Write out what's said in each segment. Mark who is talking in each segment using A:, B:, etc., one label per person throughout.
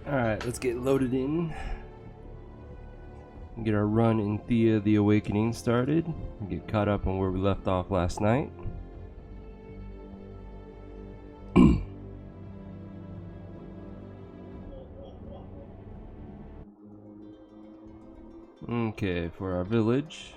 A: Alright, let's get loaded in. Get our run in Thea the Awakening started. Get caught up on where we left off last night. Okay, for our village.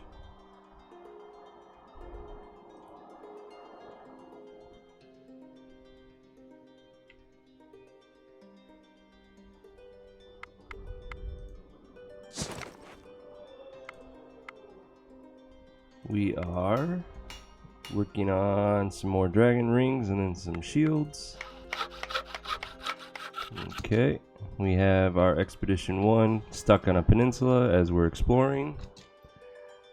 A: We are working on some more dragon rings and then some shields. Okay, we have our Expedition 1 stuck on a peninsula as we're exploring.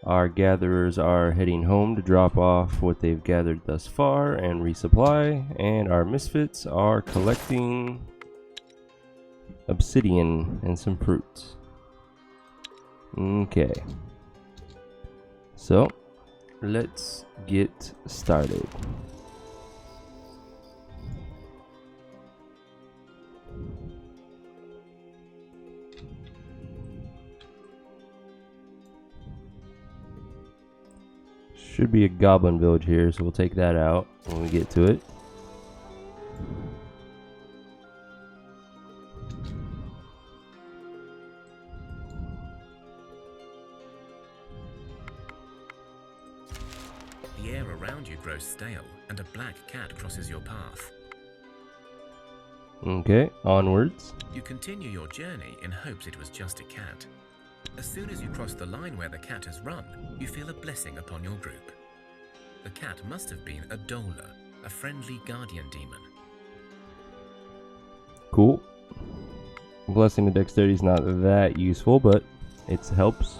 A: Our gatherers are heading home to drop off what they've gathered thus far and resupply, and our misfits are collecting obsidian and some fruits. Okay, so let's get started. Should be a goblin village here, so we'll take that out when we get to it.
B: The air around you grows stale, and a black cat crosses your path.
A: Okay, onwards.
B: You continue your journey in hopes it was just a cat. As soon as you cross the line where the cat has run, you feel a blessing upon your group. The cat must have been a Dola, a friendly guardian demon.
A: Cool. Blessing to dexterity is not that useful, but it helps.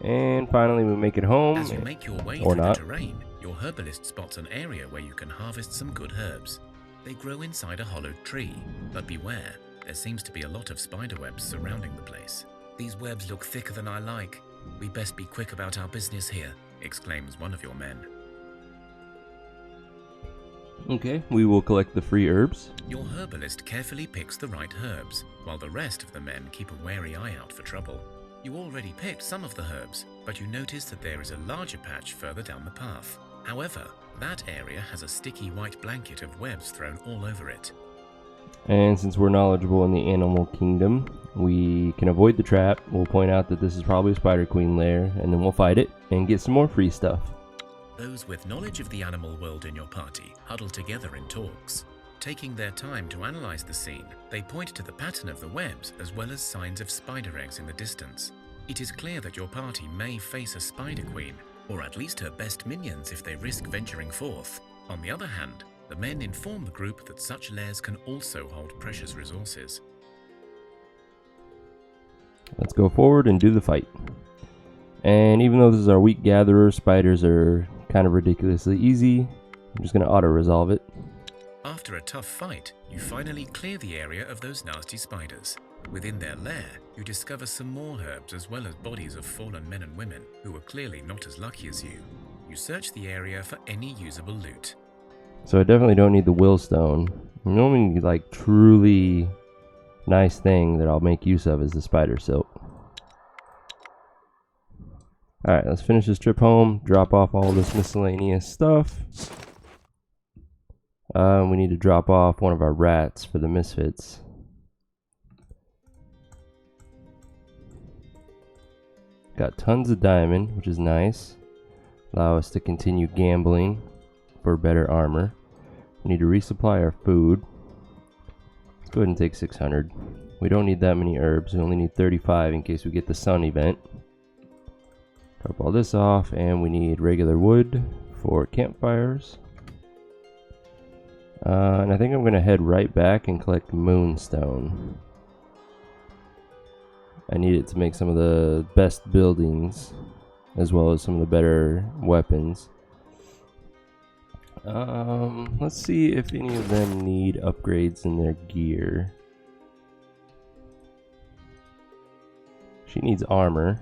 A: And finally we make it home.
B: As you make your way through the terrain, your herbalist spots an area where you can harvest some good herbs. They grow inside a hollowed tree, but beware, there seems to be a lot of spider webs surrounding the place. These webs look thicker than I like. We best be quick about our business here, exclaims one of your men.
A: Okay, we will collect the free herbs.
B: Your herbalist carefully picks the right herbs, while the rest of the men keep a wary eye out for trouble. You already picked some of the herbs, but you notice that there is a larger patch further down the path. However, that area has a sticky white blanket of webs thrown all over it.
A: And since we're knowledgeable in the animal kingdom, we can avoid the trap. We'll point out that this is probably a spider queen lair, and then we'll fight it and get some more free stuff.
B: Those with knowledge of the animal world in your party huddle together in talks. Taking their time to analyze the scene, they point to the pattern of the webs as well as signs of spider eggs in the distance. It is clear that your party may face a spider queen, or at least her best minions if they risk venturing forth. On the other hand, the men inform the group that such lairs can also hold precious resources.
A: Let's go forward and do the fight. And even though this is our weak gatherer, spiders are kind of ridiculously easy. I'm just going to auto-resolve it.
B: After a tough fight, you finally clear the area of those nasty spiders. Within their lair, you discover some more herbs as well as bodies of fallen men and women who were clearly not as lucky as you. You search the area for any usable loot.
A: So I definitely don't need the willstone. The only like truly nice thing that I'll make use of is the spider silk. Alright, let's finish this trip home, drop off all this miscellaneous stuff. We need to drop off one of our rats for the misfits. Got tons of diamond, which is nice. Allow us to continue gambling for better armor. We need to resupply our food. Let's go ahead and take 600. We don't need that many herbs. We only need 35 in case we get the sun event. Drop all this off, and we need regular wood for campfires. And I think I'm going to head right back and collect moonstone. I need it to make some of the best buildings, as well as some of the better weapons. Let's see if any of them need upgrades in their gear. She needs armor.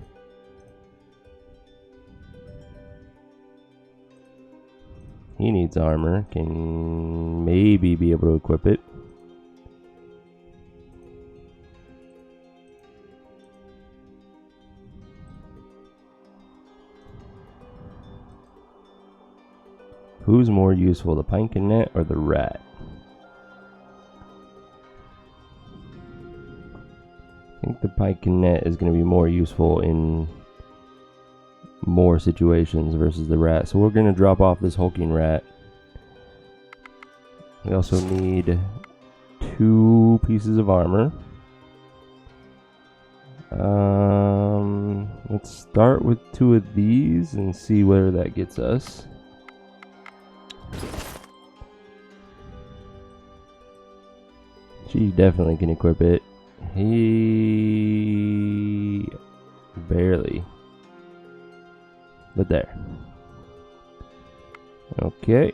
A: He needs armor. Can maybe be able to equip it. Who's more useful, the pinkinet or the rat? I think the pinkinet is going to be more useful in more situations versus the rat. So we're going to drop off this hulking rat. We also need 2 pieces of armor. Let's start with 2 of these and see where that gets us. She definitely can equip it. He barely. But there. Okay.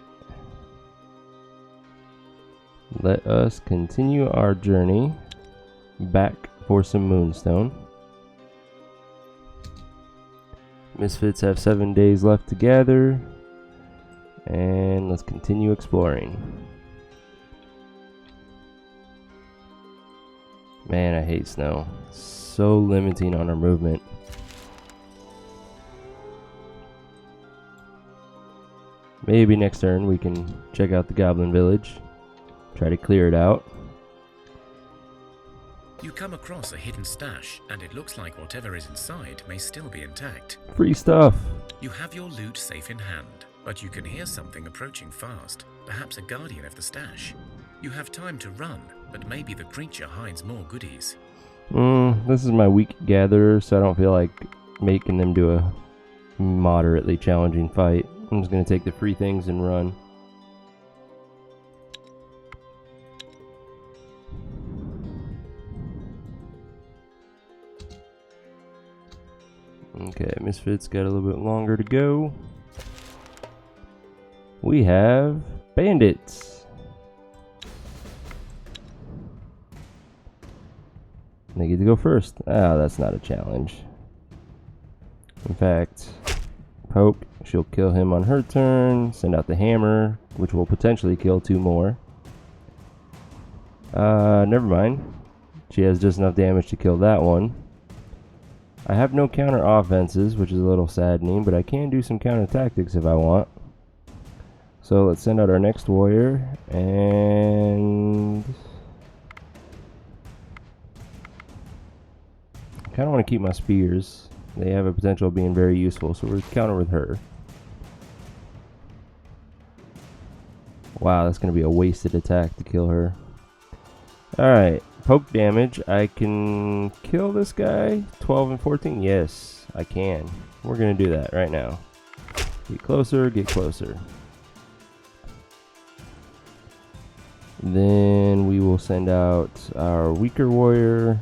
A: Let us continue our journey back for some moonstone. Misfits have 7 days left to gather. And let's continue exploring. Man, I hate snow. So limiting on our movement. Maybe next turn we can check out the goblin village. Try to clear it out.
B: You come across a hidden stash, and it looks like whatever is inside may still be intact.
A: Free stuff.
B: You have your loot safe in hand, but you can hear something approaching fast, perhaps a guardian of the stash. You have time to run, but maybe the creature hides more goodies.
A: This is my weak gatherer, so I don't feel like making them do a moderately challenging fight. I'm just going to take the free things and run. Okay, Misfits got a little bit longer to go. We have bandits. They get to go first. Ah, that's not a challenge. In fact, poke. She'll kill him on her turn. Send out the hammer, which will potentially kill 2 more. Never mind. She has just enough damage to kill that one. I have no counter offenses, which is a little saddening, but I can do some counter tactics if I want. So let's send out our next warrior, and I kind of want to keep my spears. They have a potential of being very useful, so we're counter with her. Wow, that's going to be a wasted attack to kill her. Alright, poke damage. I can kill this guy. 12 and 14? Yes, I can. We're going to do that right now. Get closer, get closer. Then we will send out our weaker warrior.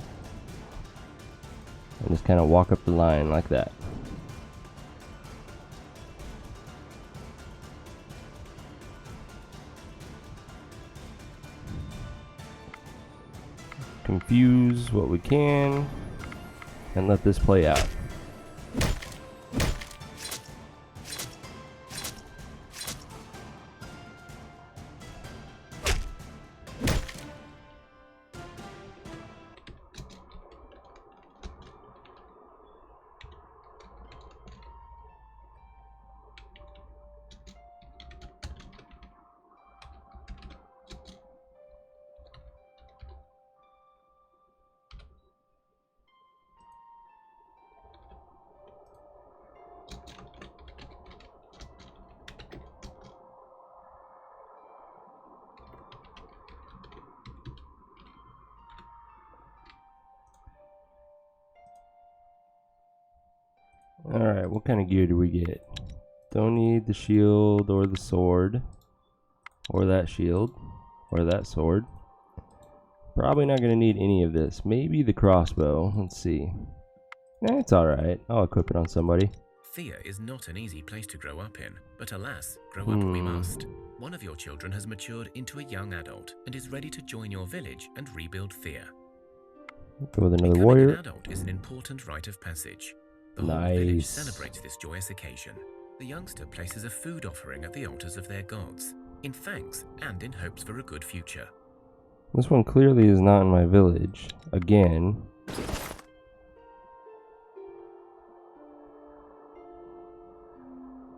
A: And just kind of walk up the line like that. Confuse what we can and let this play out. Alright, what kind of gear do we get? Don't need the shield or the sword. Or that shield. Or that sword. Probably not going to need any of this. Maybe the crossbow. Let's see. It's alright. I'll equip it on somebody.
B: Thea is not an easy place to grow up in, but alas, grow up we must. One of your children has matured into a young adult and is ready to join your village and rebuild Thea.
A: Go with another
B: Becoming
A: warrior.
B: an adult is an important rite of passage. The whole village celebrates this joyous occasion. The youngster places a food offering at the altars of their gods, in thanks and in hopes for a good future.
A: This one clearly is not in my village. Again.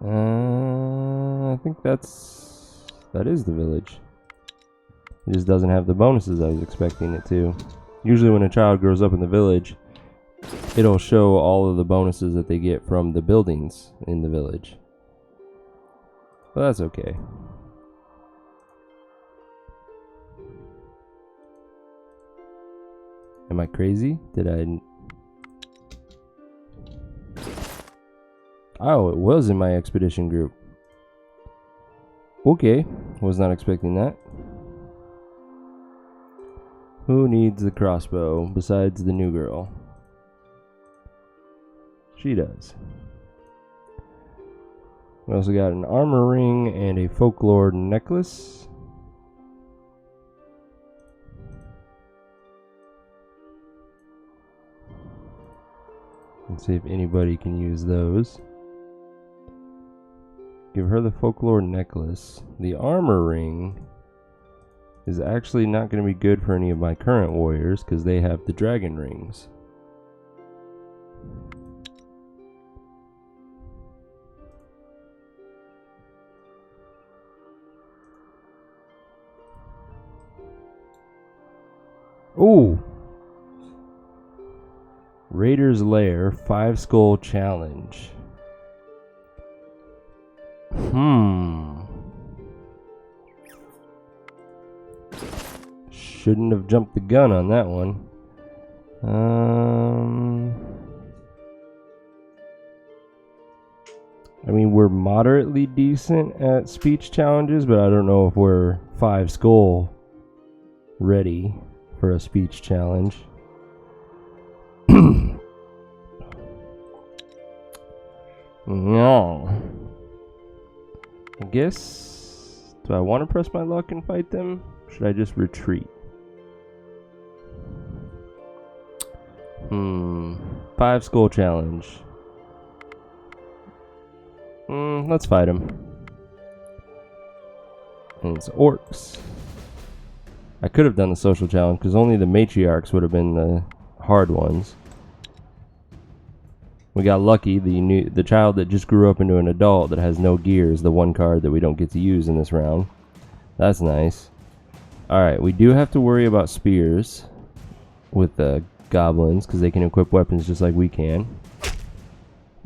A: I think that is the village. It just doesn't have the bonuses I was expecting it to. Usually when a child grows up in the village, it'll show all of the bonuses that they get from the buildings in the village. But that's okay. Am I crazy? Did I... Oh, it was in my expedition group. Okay, was not expecting that. Who needs the crossbow besides the new girl? She does. We also got an armor ring and a folklore necklace. Let's see if anybody can use those. Give her the folklore necklace. The armor ring is actually not going to be good for any of my current warriors because they have the dragon rings. Ooh! Raider's Lair 5 Skull Challenge. Shouldn't have jumped the gun on that one. I mean, we're moderately decent at speech challenges, but I don't know if we're 5 skull ready for a speech challenge. No. I guess... Do I want to press my luck and fight them? Should I just retreat? 5 skull challenge. Let's fight them. And it's orcs. I could have done the social challenge because only the matriarchs would have been the hard ones. We got lucky. The child that just grew up into an adult that has no gear is the one card that we don't get to use in this round. That's nice. Alright, we do have to worry about spears with the goblins because they can equip weapons just like we can.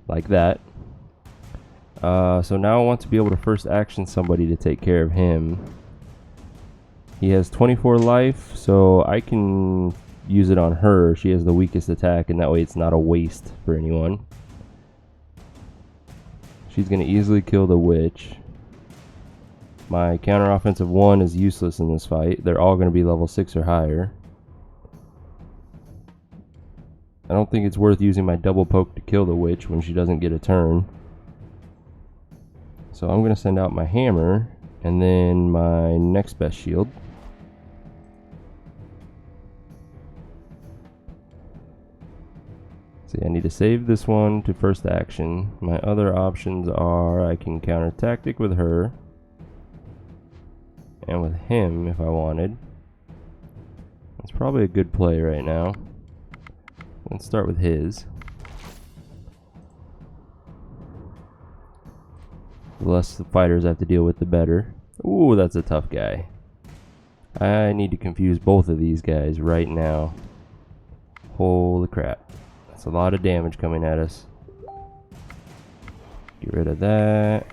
A: Like that. So now I want to be able to first action somebody to take care of him. He has 24 life, so I can use it on her. She has the weakest attack, and that way it's not a waste for anyone. She's going to easily kill the witch. My counter-offensive 1 is useless in this fight. They're all going to be level 6 or higher. I don't think it's worth using my double poke to kill the witch when she doesn't get a turn. So I'm going to send out my hammer, and then my next best shield. See, I need to save this one to first action. My other options are I can counter tactic with her and with him if I wanted. That's probably a good play right now. Let's start with his. The less the fighters have to deal with, the better. Ooh, that's a tough guy. I need to confuse both of these guys right now. Holy crap. That's a lot of damage coming at us. Get rid of that.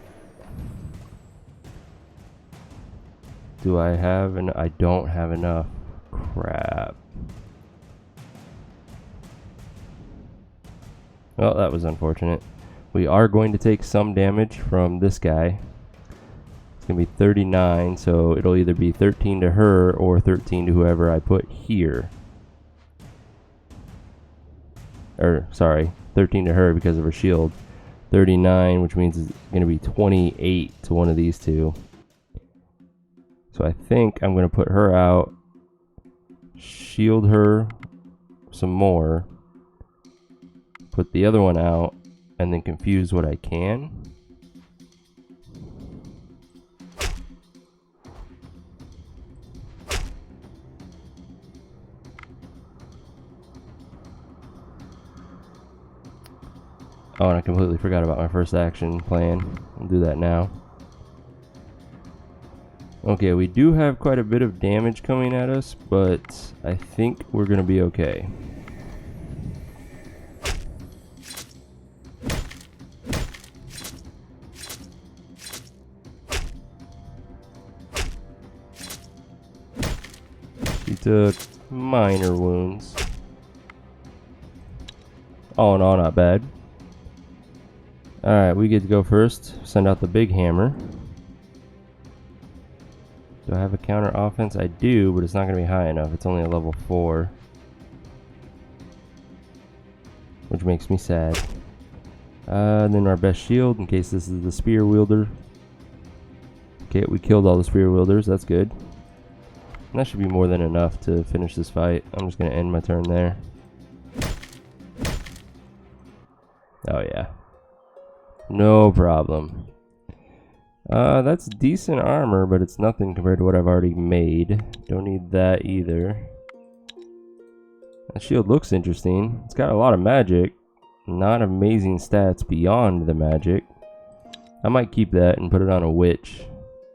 A: Do I have an... I don't have enough. Crap. Well, that was unfortunate. We are going to take some damage from this guy. It's going to be 39, so it'll either be 13 to her or 13 to whoever I put here. Or, sorry, 13 to her because of her shield. 39, which means it's going to be 28 to one of these two. So I think I'm going to put her out, shield her some more, put the other one out, and then confuse what I can. Oh, and I completely forgot about my first action plan. I'll do that now. Okay, we do have quite a bit of damage coming at us, but I think we're gonna be okay. She took minor wounds. All in all, not bad. Alright, we get to go first. Send out the big hammer. Do I have a counter offense? I do, but it's not going to be high enough. It's only a level 4. Which makes me sad. Then our best shield, in case this is the spear wielder. Okay, we killed all the spear wielders. That's good. And that should be more than enough to finish this fight. I'm just going to end my turn there. Oh yeah. No problem. That's decent armor, but it's nothing compared to what I've already made. Don't need that either. That shield looks interesting. It's got a lot of magic. Not amazing stats beyond the magic. I might keep that and put it on a witch.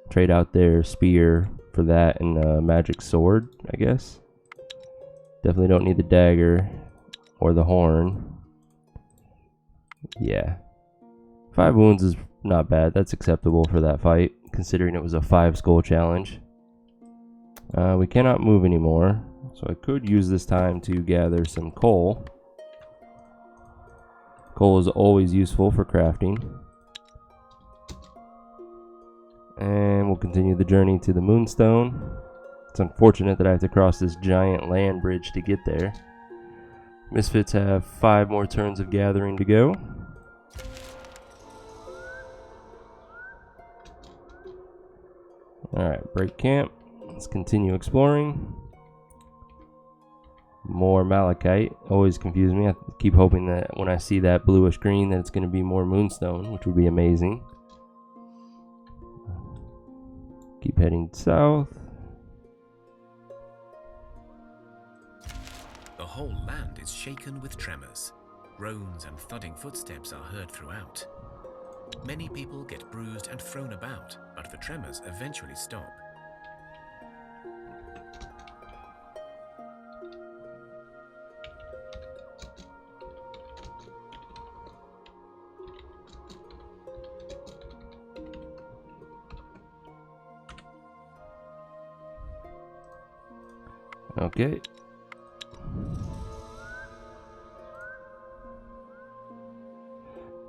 A: Trade out their spear for that and a magic sword, I guess. Definitely don't need the dagger or the horn. Yeah. 5 wounds is not bad. That's acceptable for that fight, considering it was a 5 skull challenge. We cannot move anymore, so I could use this time to gather some coal. Coal is always useful for crafting. And we'll continue the journey to the Moonstone. It's unfortunate that I have to cross this giant land bridge to get there. Misfits have 5 more turns of gathering to go. Alright, break camp. Let's continue exploring. More malachite. Always confuse me. I keep hoping that when I see that bluish green that it's going to be more moonstone, which would be amazing. Keep heading south.
B: The whole land is shaken with tremors. Groans and thudding footsteps are heard throughout. Many people get bruised and thrown about, but the tremors eventually stop.
A: Okay.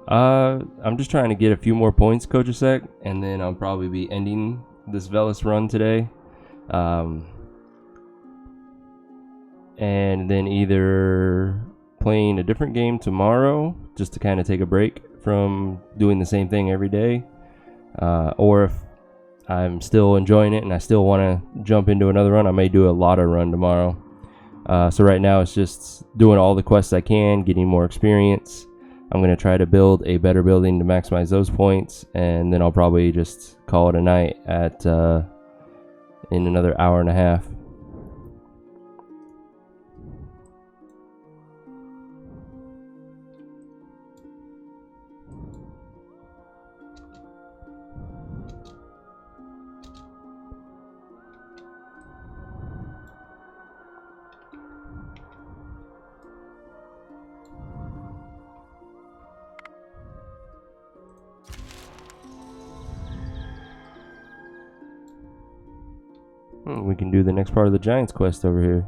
A: I'm just trying to get a few more points, Kojasek, and then I'll probably be ending this Veles run today. And then either playing a different game tomorrow, just to kind of take a break from doing the same thing every day. Or if I'm still enjoying it and I still want to jump into another run, I may do a Lotta run tomorrow. So right now it's just doing all the quests I can, getting more experience. I'm going to try to build a better building to maximize those points, and then I'll probably just call it a night at in another hour and a half. We can do the next part of the Giants quest over here.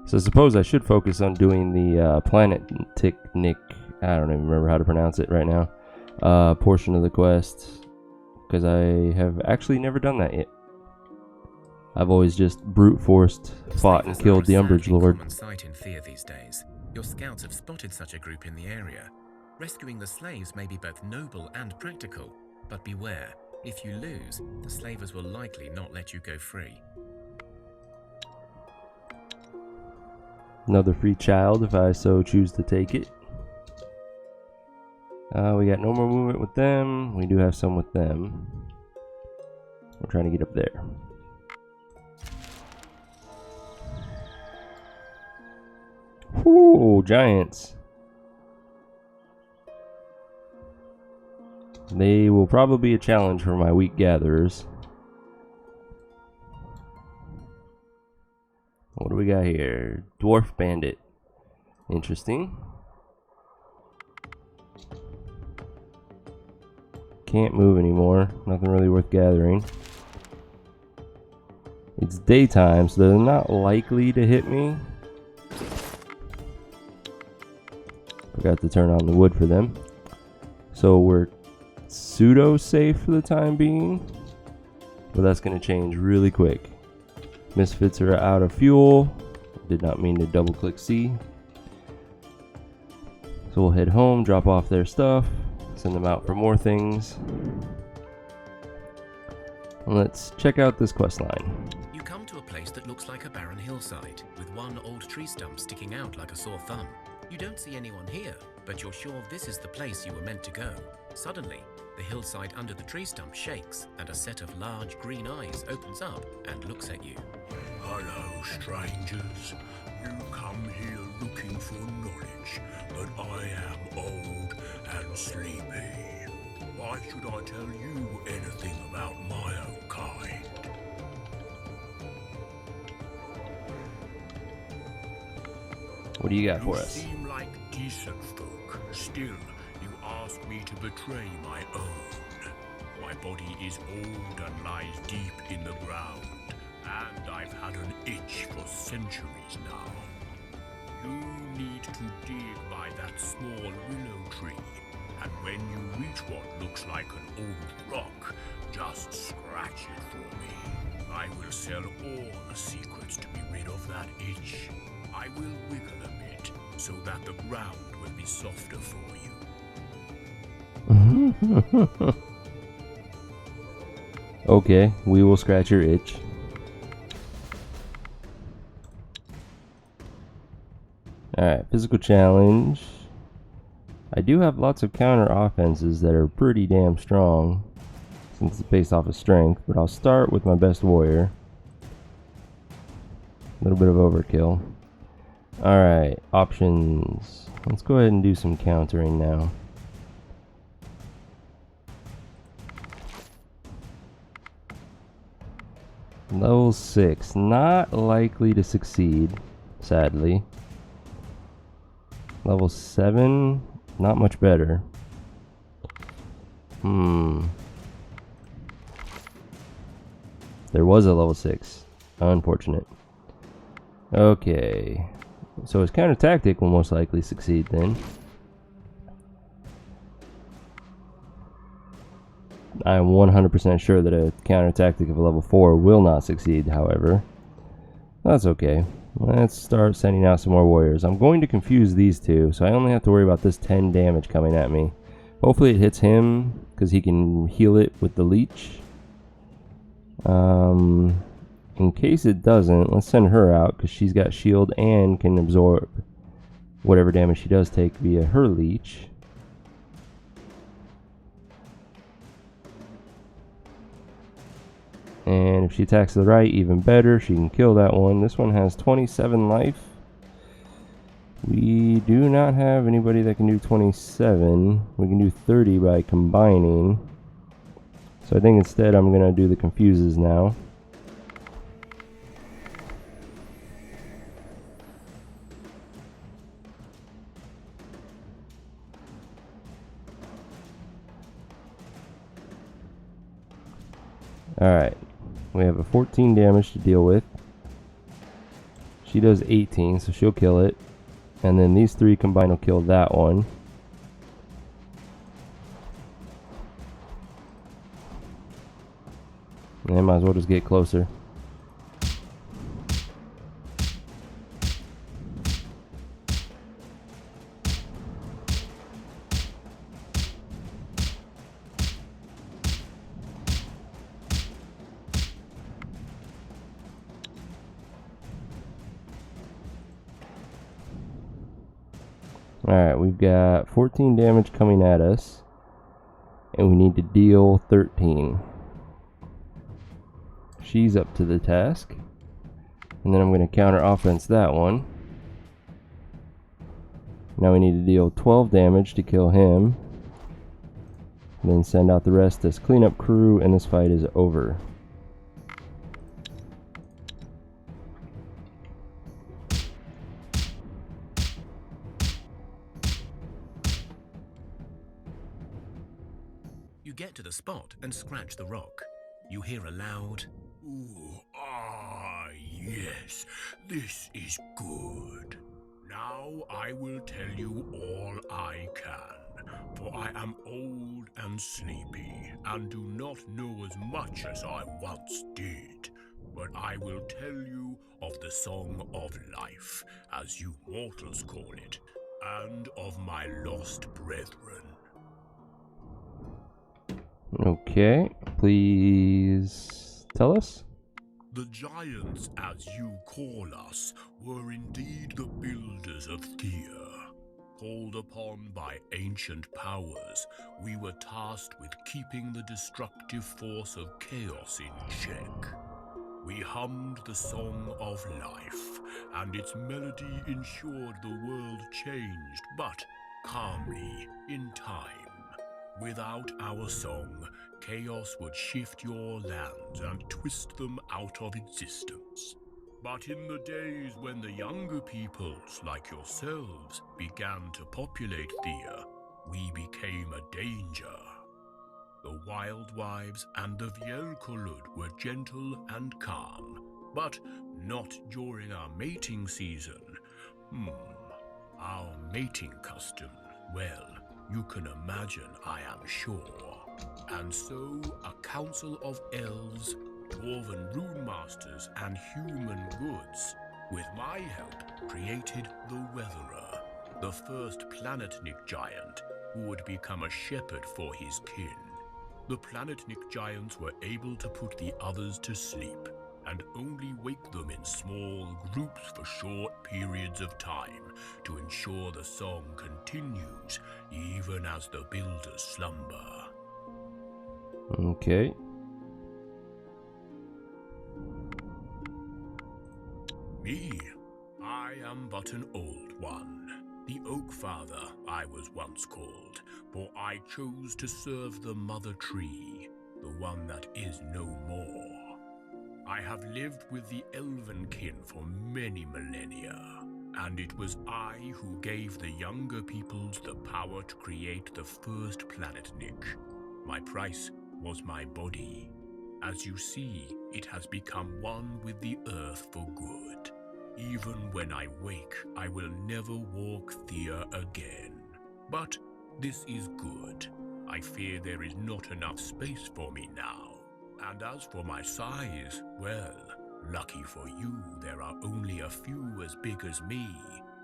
A: So I suppose I should focus on doing the Planetnik, I don't even remember how to pronounce it right now, portion of the quest, because I have actually never done that yet. I've always just brute forced fought and killed the Umbrage Lord.
B: Common sight in Thea these days. Your scouts have spotted such a group in the area. Rescuing the slaves may be both noble and practical, but beware. If you lose, the slavers will likely not let you go free.
A: Another free child if I so choose to take it. We got no more movement with them. We do have some with them. We're trying to get up there. Whoo, giants. They will probably be a challenge for my weak gatherers. What do we got here? Dwarf bandit. Interesting. Can't move anymore. Nothing really worth gathering. It's daytime, so they're not likely to hit me. Forgot to turn on the wood for them. So we're pseudo safe for the time being. But that's going to change really quick. Misfits are out of fuel. Did not mean to double click C. So we'll head home, drop off their stuff, send them out for more things. And let's check out this quest line.
B: You come to a place that looks like a barren hillside, with one old tree stump sticking out like a sore thumb. You don't see anyone here, but you're sure this is the place you were meant to go. Suddenly, the hillside under the tree stump shakes, and a set of large green eyes opens up and looks at you.
C: Hello, strangers. You come here looking for knowledge, but I am old and sleepy. Why should I tell you anything about my own kind?
A: What do you got for us?
C: You seem like decent folk. Still, you ask me to betray my own. My body is old and lies deep in the ground, and I've had an itch for centuries now. You need to dig by that small willow tree, and when you reach what looks like an old rock, just scratch it for me. I will sell all the secrets to be rid of that itch. I will wiggle a bit so that the ground will be softer for you.
A: Okay, we will scratch your itch. Alright, physical challenge. I do have lots of counter offenses that are pretty damn strong, since it's based off of strength, but I'll start with my best warrior. A little bit of overkill. Alright, options. Let's go ahead and do some countering now. Level 6, not likely to succeed, sadly. Level 7, not much better. There was a level 6. Unfortunate. Okay. So his counter tactic will most likely succeed then. I am 100% sure that a counter tactic of a level 4 will not succeed, however. That's okay. Let's start sending out some more warriors. I'm going to confuse these two, so I only have to worry about this 10 damage coming at me. Hopefully it hits him, because he can heal it with the leech. In case it doesn't, let's send her out, because she's got shield and can absorb whatever damage she does take via her leech. And if she attacks to the right, even better. She can kill that one. This one has 27 life. We do not have anybody that can do 27. We can do 30 by combining. So I think instead I'm going to do the confuses now. Alright. We have a 14 damage to deal with. She does 18, so she'll kill it. And then these three combined will kill that one. And might as well just get closer. Alright, we've got 14 damage coming at us, and we need to deal 13. She's up to the task, and then I'm going to counter offense that one. Now we need to deal 12 damage to kill him. Then send out the rest as cleanup crew, and this fight is over.
B: You get to the spot and scratch the rock. You hear a loud,
C: Ooh, yes, this is good. Now I will tell you all I can, for I am old and sleepy, and do not know as much as I once did. But I will tell you of the Song of Life, as you mortals call it, and of my lost brethren.
A: Okay, please tell us.
C: The giants, as you call us, were indeed the builders of Thea. Called upon by ancient powers, we were tasked with keeping the destructive force of chaos in check. We hummed the Song of Life, and its melody ensured the world changed, but calmly, in time. Without our song, chaos would shift your lands and twist them out of existence. But in the days when the younger peoples, like yourselves, began to populate Thea, we became a danger. The wild wives and the Vielkolud were gentle and calm, but not during our mating season. Our mating custom, well, you can imagine, I am sure. And so, a council of elves, dwarven rune masters, and human goods, with my help, created the Weatherer, the first Planetnik giant, who would become a shepherd for his kin. The Planetnik giants were able to put the others to sleep, and only wake them in small groups for short periods of time to ensure the song continues even as the builders slumber.
A: Okay.
C: Me, I am but an old one. The Oak Father I was once called, for I chose to serve the Mother Tree, the one that is no more. I have lived with the Elvenkin for many millennia, and it was I who gave the younger peoples the power to create the first Planetnik. My price was my body. As you see, it has become one with the earth for good. Even when I wake, I will never walk Thea again. But this is good. I fear there is not enough space for me now. And as for my size, well, lucky for you, there are only a few as big as me,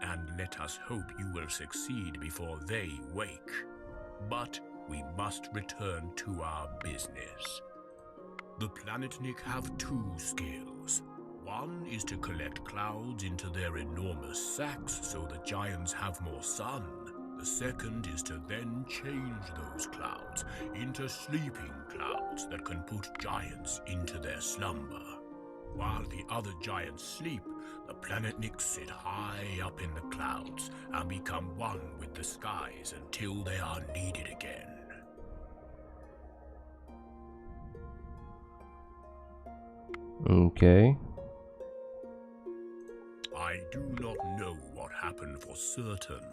C: and let us hope you will succeed before they wake. But we must return to our business. The Planetnik have two skills. One is to collect clouds into their enormous sacks so the giants have more sun. The second is to then change those clouds into sleeping clouds that can put giants into their slumber. While the other giants sleep, the Planetniks sit high up in the clouds and become one with the skies until they are needed again.
A: Okay.
C: I do not know what happened for certain.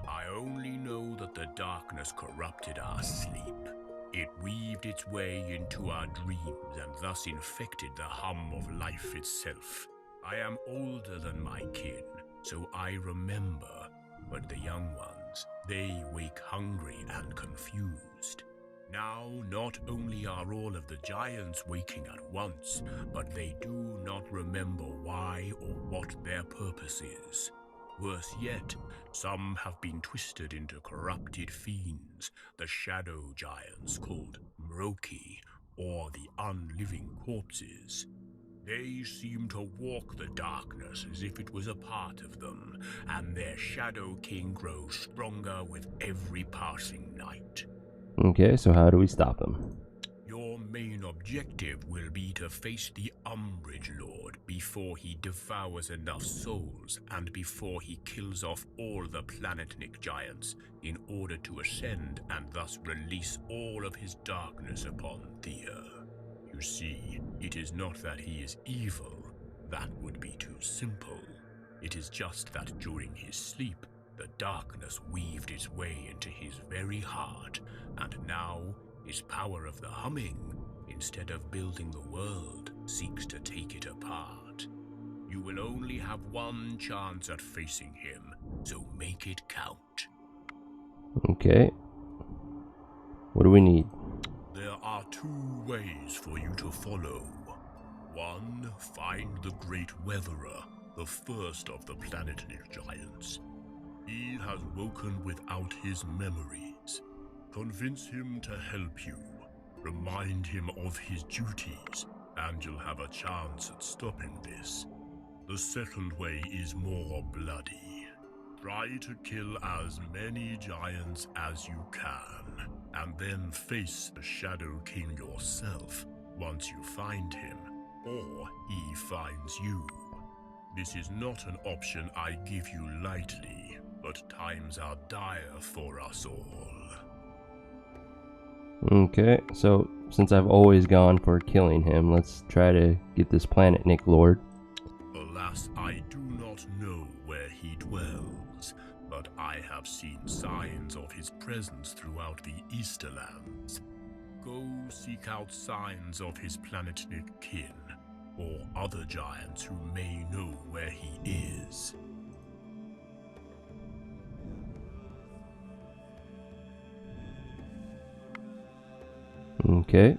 C: I only know that the darkness corrupted our sleep. It weaved its way into our dreams and thus infected the hum of life itself. I am older than my kin, so I remember, but the young ones, they wake hungry and confused. Now, not only are all of the giants waking at once, but they do not remember why or what their purpose is. Worse yet, some have been twisted into corrupted fiends, the shadow giants called Mroki, or the unliving corpses. They seem to walk the darkness as if it was a part of them, and their Shadow King grows stronger with every passing night.
A: Okay, so how do we stop them?
C: Your main objective objective will be to face the Umbrage Lord before he devours enough souls and before he kills off all the Planetnik giants in order to ascend and thus release all of his darkness upon Thea. You see, it is not that he is evil. That would be too simple. It is just that during his sleep, the darkness weaved its way into his very heart, and now his power of the humming, instead of building the world, seeks to take it apart. You will only have one chance at facing him, so make it count.
A: Okay. What do we need?
C: There are two ways for you to follow. One, find the Great Weatherer, the first of the Planetnik giants. He has woken without his memories. Convince him to help you. Remind him of his duties, and you'll have a chance at stopping this. The second way is more bloody. Try to kill as many giants as you can, and then face the Shadow King yourself once you find him, or he finds you. This is not an option I give you lightly, but times are dire for us all.
A: Okay, so since I've always gone for killing him, let's try to get this Planetnik Lord.
C: Alas, I do not know where he dwells, but I have seen signs of his presence throughout the Easterlands. Go seek out signs of his Planetnik kin, or other giants who may know where he is.
A: Okay.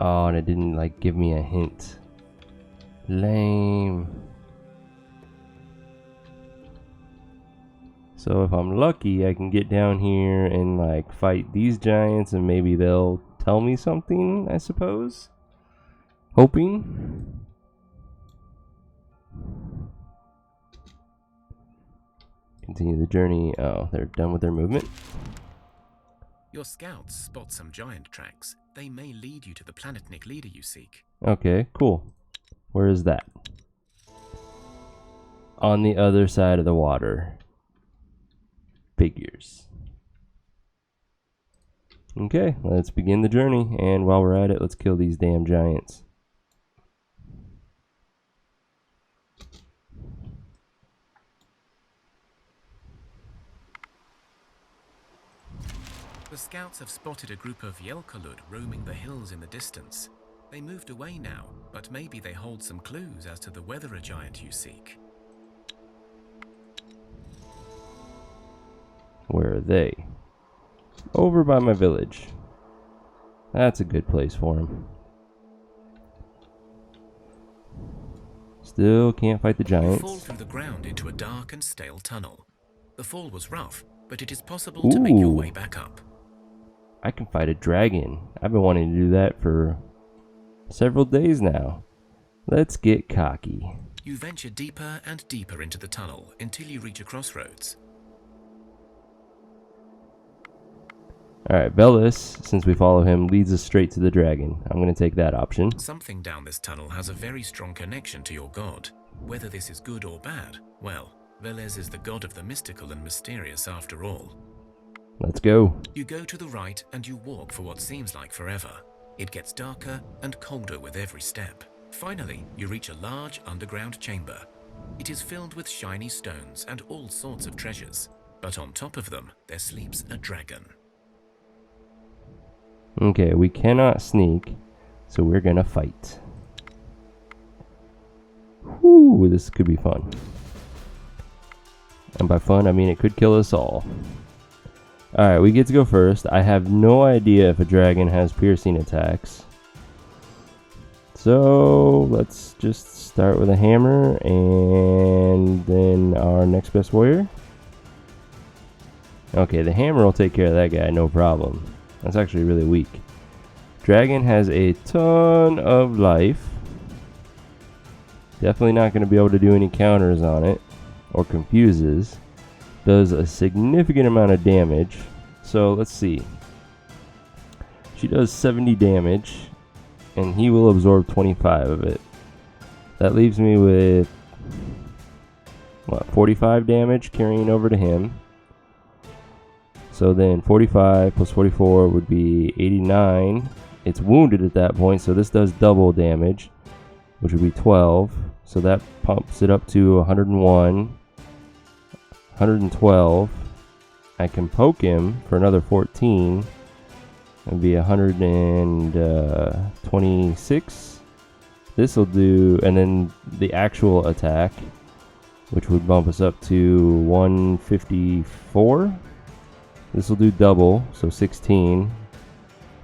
A: Oh, and it didn't like give me a hint. Lame. So if I'm lucky, I can get down here and like fight these giants and maybe they'll tell me something, I suppose. Hoping. Continue the journey. Oh, they're done with their movement.
B: Your scouts spot some giant tracks. They may lead you to the Planetnik leader you seek.
A: Okay, cool. Where is that? On the other side of the water. Figures. Okay, let's begin the journey. And while we're at it, let's kill these damn giants.
B: The scouts have spotted a group of Yelkalud roaming the hills in the distance. They moved away now, but maybe they hold some clues as to the Weatherer giant you seek.
A: Where are they? Over by my village. That's a good place for them. Still can't fight the
B: You fall
A: giants.
B: through the ground into a dark and stale tunnel. The fall was rough, but it is possible to make your way back up.
A: I can fight a dragon. I've been wanting to do that for several days now. Let's get cocky.
B: You venture deeper and deeper into the tunnel until you reach a crossroads.
A: Alright, Veles, since we follow him, leads us straight to the dragon. I'm going to take that option.
B: Something down this tunnel has a very strong connection to your god. Whether this is good or bad, well, Veles is the god of the mystical and mysterious after all.
A: Let's go.
B: You go to the right and you walk for what seems like forever. It gets darker and colder with every step. Finally, you reach a large underground chamber. It is filled with shiny stones and all sorts of treasures. But on top of them, there sleeps a dragon.
A: Okay, we cannot sneak, so we're gonna fight. Whew, this could be fun. And by fun, I mean it could kill us all. Alright, we get to go first. I have no idea if a dragon has piercing attacks. So, let's just start with a hammer, and then our next best warrior. Okay, the hammer will take care of that guy, no problem. That's actually really weak. Dragon has a ton of life. Definitely not going to be able to do any counters on it, or confuses. Does a significant amount of damage, So let's see. She does 70 damage, and he will absorb 25 of it. That leaves me with, what, 45 damage carrying over to him. So then 45 plus 44 would be 89. It's wounded at that point, so this does double damage, which would be 12. So that pumps it up to 101, 112. I can poke him for another 14. That'd be 126. This will do, and then the actual attack, which would bump us up to 154. This will do double, so 16.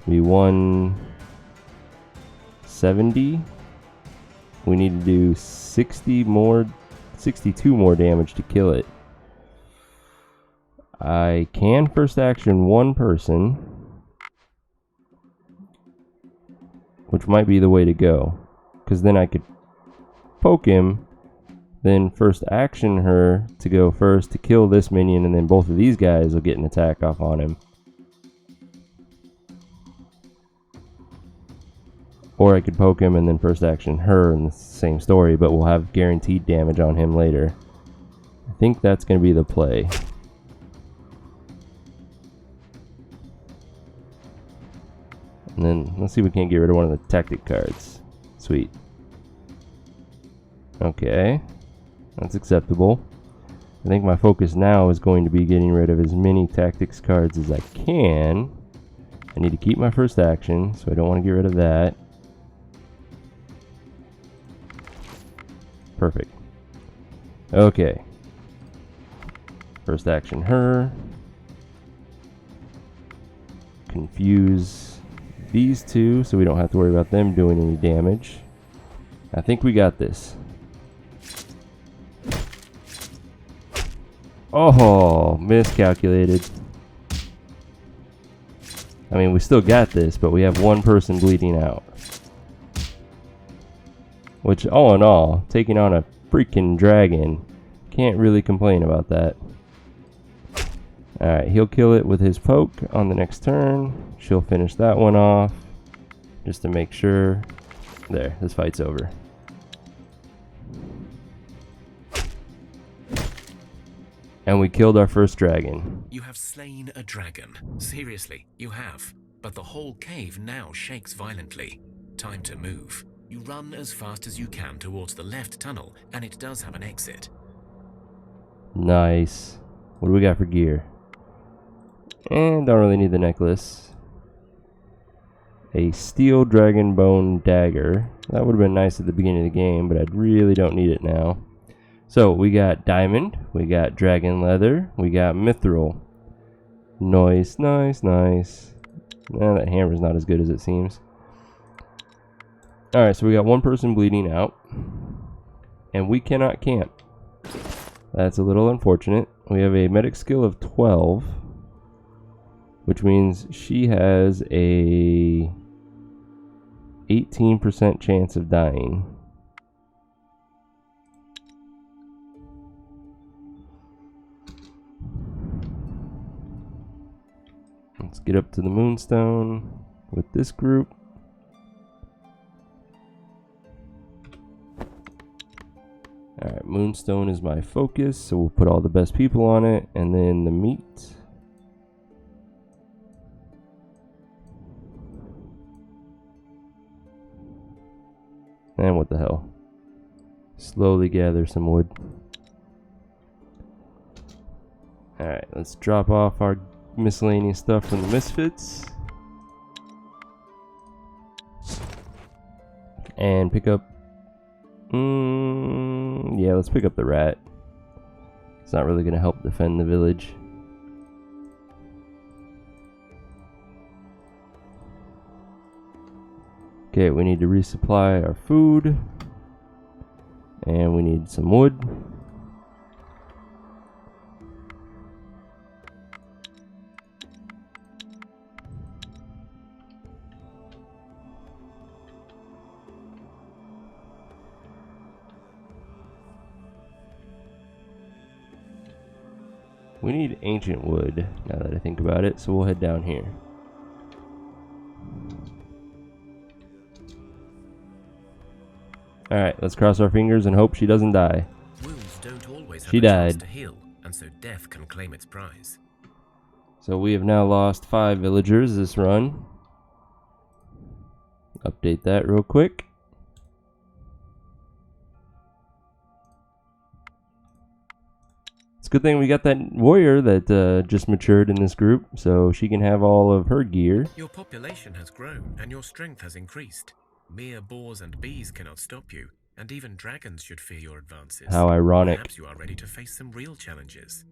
A: Be 170. We need to do 62 more damage to kill it. I can first action one person, which might be the way to go, because then I could poke him, then first action her to go first to kill this minion, and then both of these guys will get an attack off on him. Or I could poke him and then first action her in the same story, but we'll have guaranteed damage on him later. I think that's going to be the play. And then let's see if we can't get rid of one of the tactic cards. Sweet. Okay. That's acceptable. I think my focus now is going to be getting rid of as many tactics cards as I can. I need to keep my first action, so I don't want to get rid of that. Perfect. Okay. First action her. Confuse these two so we don't have to worry about them doing any damage. I think we got this. Oh, miscalculated. I mean, we still got this, but we have one person bleeding out. Which, all in all, taking on a freaking dragon, can't really complain about that. Alright, he'll kill it with his poke on the next turn. She'll finish that one off, just to make sure. There, this fight's over. And we killed our first dragon.
B: You have slain a dragon. Seriously, you have. But the whole cave now shakes violently. Time to move. You run as fast as you can towards the left tunnel, and it does have an exit.
A: Nice. What do we got for gear? And don't really need the necklace. A steel dragon bone dagger. That would have been nice at the beginning of the game, but I really don't need it now. So we got diamond, we got dragon leather, we got mithril. Nice, nice, nice. That hammer's not as good as it seems. Alright, so we got one person bleeding out. And we cannot camp. That's a little unfortunate. We have a medic skill of 12. Which means she has a 18% chance of dying. Let's get up to the moonstone with this group. Alright, moonstone is my focus, so we'll put all the best people on it, and then the meat. And what the hell? Slowly gather some wood. Alright, let's drop off our miscellaneous stuff from the Misfits. And pick up... yeah, let's pick up the rat. It's not really going to help defend the village. Okay, we need to resupply our food. And we need some wood. We need ancient wood, now that I think about it, so we'll head down here. Alright, let's cross our fingers and hope she doesn't die.
B: Wounds don't always have
A: She
B: a chance
A: died.
B: to heal, and so death can claim its prize.
A: So we have now lost 5 villagers this run. Update that real quick. It's a good thing we got that warrior that just matured in this group, so she can have all of her gear.
B: Your population has grown, and your strength has increased. Mere boars and bees cannot stop you, and even dragons should fear your advances.
A: How ironic.
B: Perhaps you are ready to face some real challenges.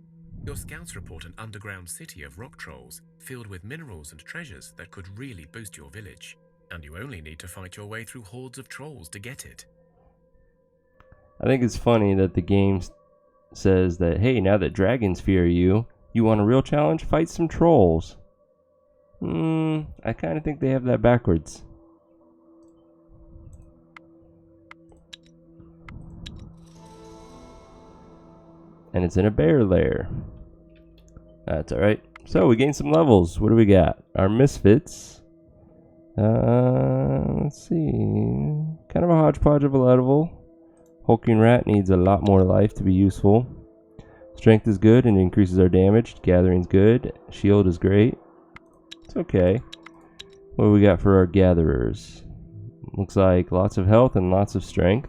B: Your scouts report an underground city of rock trolls, filled with minerals and treasures that could really boost your village. And you only need to fight your way through hordes of trolls to get it.
A: I think it's funny that the game says that, hey, now that dragons fear you, you want a real challenge? Fight some trolls. I kind of think they have that backwards. And it's in a bear lair. That's alright. So we gained some levels. What do we got? Our misfits. Let's see. Kind of a hodgepodge of a level. Hulking rat needs a lot more life to be useful. Strength is good and increases our damage. Gathering's good. Shield is great. It's okay. What do we got for our gatherers? Looks like lots of health and lots of strength.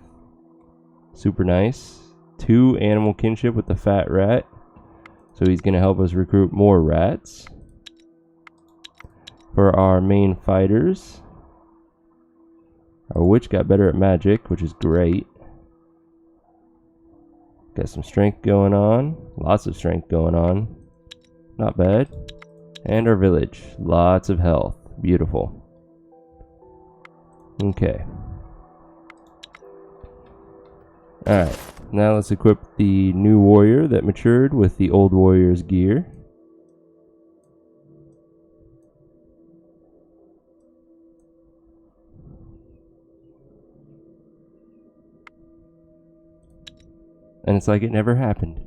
A: Super nice. 2 animal kinship with the fat rat. So he's going to help us recruit more rats. For our main fighters, our witch got better at magic, which is great. Got some strength going on. Lots of strength going on. Not bad. And our village. Lots of health. Beautiful. Okay. Alright. Now let's equip the new warrior that matured with the old warrior's gear. And it's like it never happened.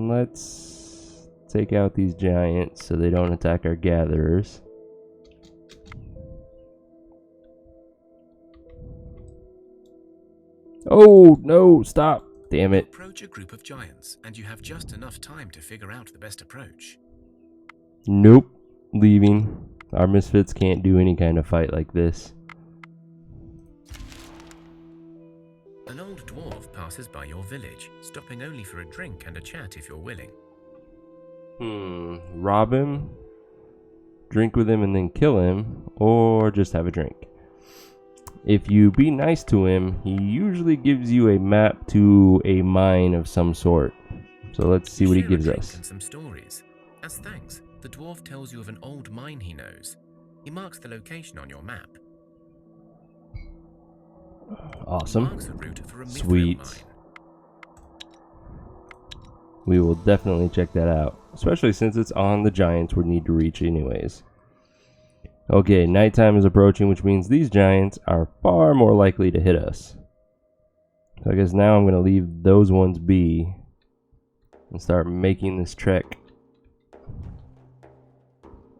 A: Let's take out these giants so they don't attack our gatherers. Oh, no, stop. Damn it.
B: Approach a group of giants, and you have just enough time to figure out the best approach.
A: Nope. Leaving. Our misfits can't do any kind of fight like this.
B: An old dwarf passes by your village, stopping only for a drink and a chat if you're willing.
A: Rob him, drink with him and then kill him, or just have a drink. If you be nice to him, he usually gives you a map to a mine of some sort. So let's see what he gives us.
B: And some stories. As thanks, the dwarf tells you of an old mine he knows. He marks the location on your map.
A: Awesome.
B: Marks a route for a mithril
A: Sweet.
B: mine.
A: We will definitely check that out, especially since it's on the giants we need to reach anyways. Okay, nighttime is approaching, which means these giants are far more likely to hit us. So I guess now I'm going to leave those ones be and start making this trek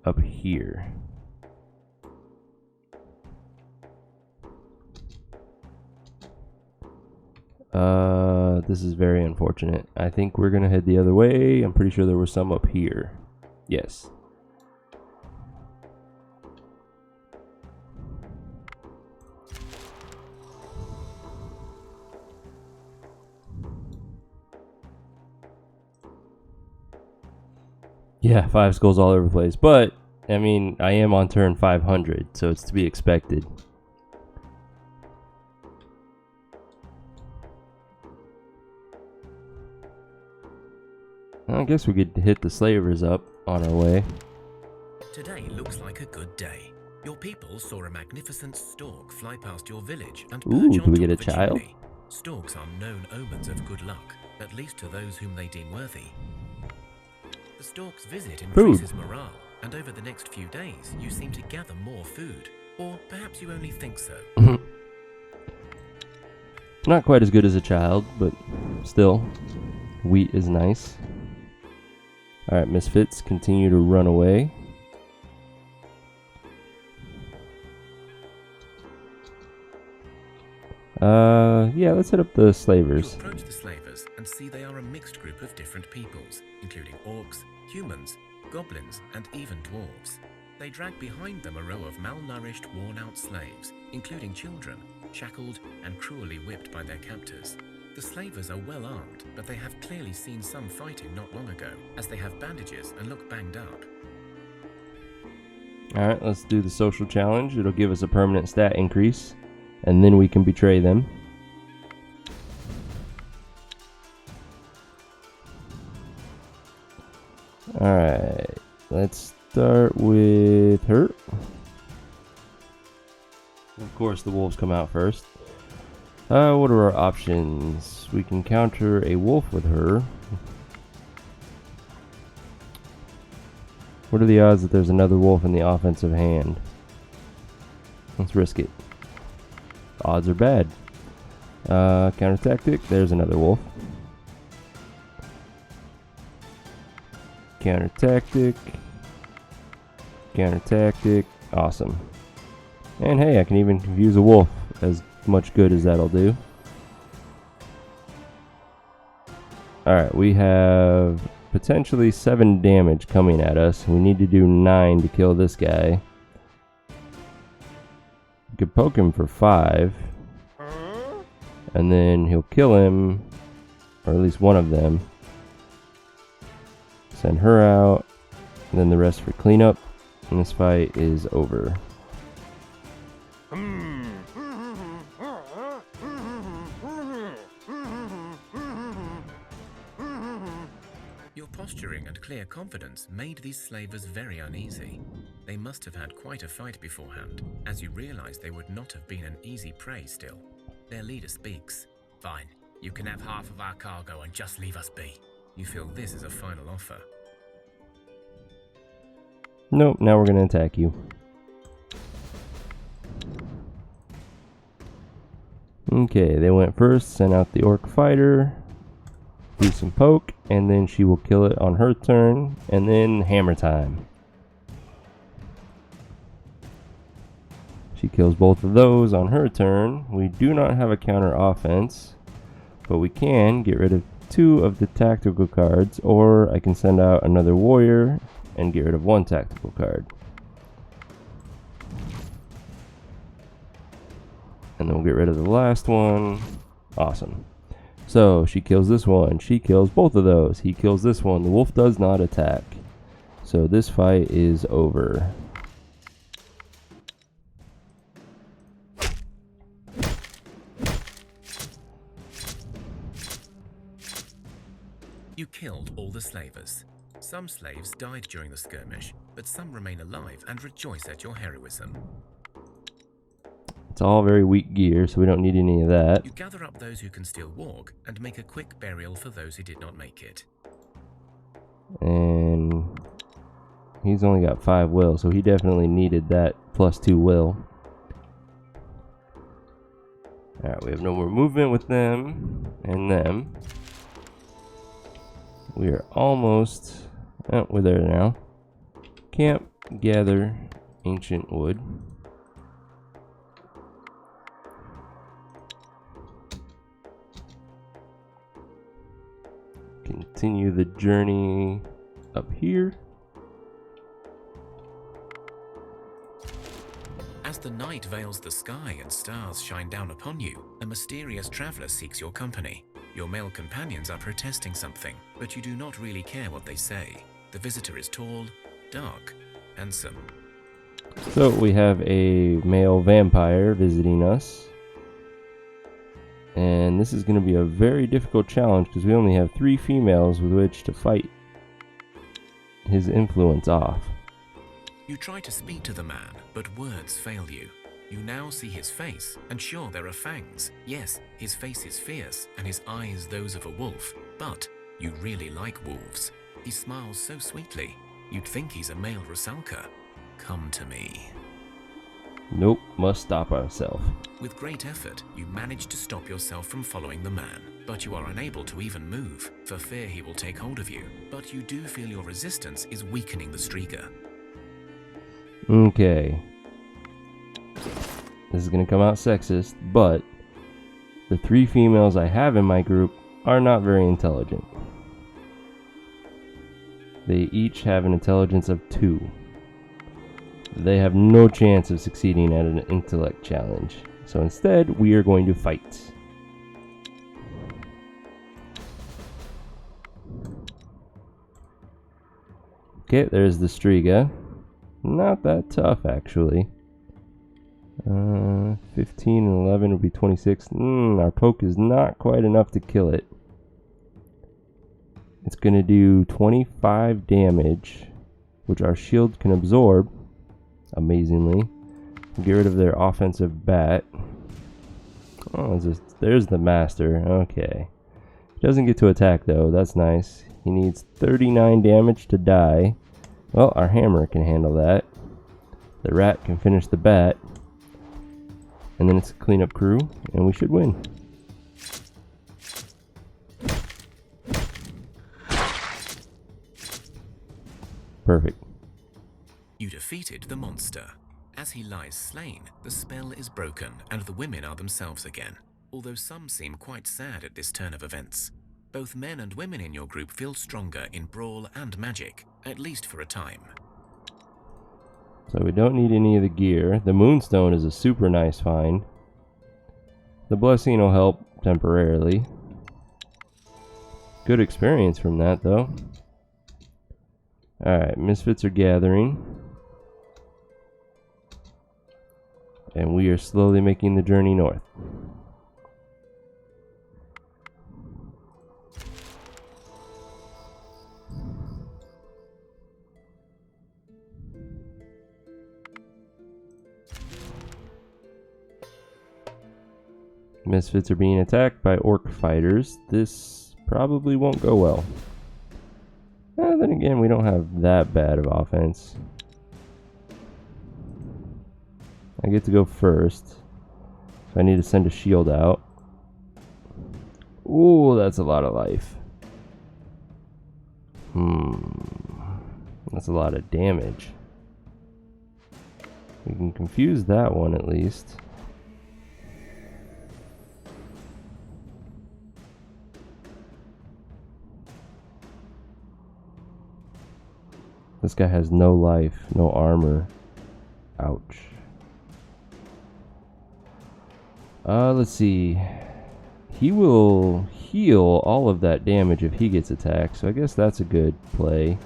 A: up here. This is very unfortunate. I think we're going to head the other way. I'm pretty sure there was some up here. Yes. Yeah, 5 skulls all over the place. But, I mean, I am on turn 500, so it's to be expected. I guess we could hit the slavers up on our way.
B: Today looks like a good day. Your people saw a magnificent stork fly past your village and perch
A: Ooh,
B: on
A: do we
B: top
A: get a
B: of
A: child?
B: chimney. Storks are known omens of good luck, at least to those whom they deem worthy. The stork's visit increases morale, and over the next few days, you seem to gather more food. Or perhaps you only think so.
A: Not quite as good as a child, but still. Wheat is nice. Alright, misfits, continue to run away. Yeah, let's hit up the slavers.
B: You approach the slavers and see they are a mixed group of different peoples, including orcs, humans, goblins, and even dwarves. They drag behind them a row of malnourished, worn-out slaves, including children, shackled and cruelly whipped by their captors. The slavers are well armed, but they have clearly seen some fighting not long ago, as they have bandages and look banged up.
A: Alright, let's do the social challenge. It'll give us a permanent stat increase, and then we can betray them. Alright, let's start with her. Of course, the wolves come out first. What are our options? We can counter a wolf with her. What are the odds that there's another wolf in the offensive hand? Let's risk it. The odds are bad. Counter tactic, there's another wolf. Counter tactic. Counter tactic. Awesome. And hey, I can even confuse a wolf. As much good as that'll do. Alright, we have potentially 7 damage coming at us. We need to do 9 to kill this guy. We could poke him for 5. And then he'll kill him. Or at least one of them. Send her out. And then the rest for cleanup. And this fight is over.
B: Your posturing and clear confidence made these slavers very uneasy. They must have had quite a fight beforehand, as you realize they would not have been an easy prey still. Their leader speaks. Fine, you can have half of our cargo and just leave us be. You feel this is a final offer.
A: Nope, now we're gonna attack you. Okay, they went first, sent out the orc fighter, do some poke, and then she will kill it on her turn, and then hammer time. She kills both of those on her turn. We do not have a counter offense, but we can get rid of 2 of the tactical cards, or I can send out another warrior and get rid of 1 tactical card. And then we'll get rid of the last one. Awesome. So she kills this one. She kills both of those. He kills this one. The wolf does not attack. So this fight is over.
B: You killed all the slavers. Some slaves died during the skirmish, but some remain alive and rejoice at your heroism.
A: It's all very weak gear, so we don't need any of that.
B: You gather up those who can still walk and make a quick burial for those who did not make it.
A: And he's only got 5 will, so he definitely needed that plus 2 will. Alright, we have no more movement with them and them. We are almost... Oh, we're there now. Camp, gather ancient wood. Continue the journey up here.
B: As the night veils the sky and stars shine down upon you, a mysterious traveler seeks your company. Your male companions are protesting something, but you do not really care what they say. The visitor is tall, dark, handsome.
A: So we have a male vampire visiting us. And this is going to be a very difficult challenge because we only have 3 females with which to fight his influence off.
B: You try to speak to the man, but words fail you. You now see his face, and sure, there are fangs. Yes, his face is fierce, and his eyes those of a wolf. But you really like wolves. He smiles so sweetly. You'd think he's a male Rusalka. Come to me.
A: Nope, must stop ourselves.
B: With great effort, you manage to stop yourself from following the man, but you are unable to even move, for fear he will take hold of you. But you do feel your resistance is weakening the Striga.
A: Okay. This is going to come out sexist, but the 3 females I have in my group are not very intelligent. They each have an intelligence of 2. They have no chance of succeeding at an intellect challenge. So instead, we are going to fight. Okay, there's the Striga. Not that tough, actually. 15 and 11 would be 26. Our poke is not quite enough to kill it. It's going to do 25 damage, which our shield can absorb, amazingly. Get rid of their offensive bat. Oh, there's the master. Okay. Doesn't get to attack, though. That's nice. He needs 39 damage to die. Well, our hammer can handle that. The rat can finish the bat. And then it's a cleanup crew, and we should win. Perfect.
B: You defeated the monster. As he lies slain, the spell is broken and the women are themselves again, although some seem quite sad at this turn of events. Both men and women in your group feel stronger in brawl and magic, at least for a time.
A: So we don't need any of the gear. The moonstone is a super nice find. The blessing will help temporarily. Good experience from that, though. Alright, misfits are gathering. And we are slowly making the journey north. Misfits are being attacked by orc fighters. This probably won't go well. Then again, we don't have that bad of offense. I get to go first. So I need to send a shield out. Ooh, that's a lot of life. That's a lot of damage. We can confuse that one at least. This guy has no life, no armor. Ouch. Let's see. He will heal all of that damage if he gets attacked, so I guess that's a good play.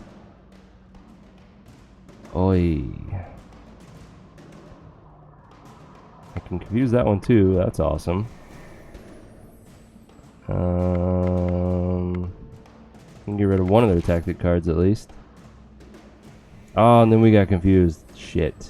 A: Oi. I can confuse that one too, that's awesome. Can get rid of one of their tactic cards at least. Oh, and then we got confused. Shit.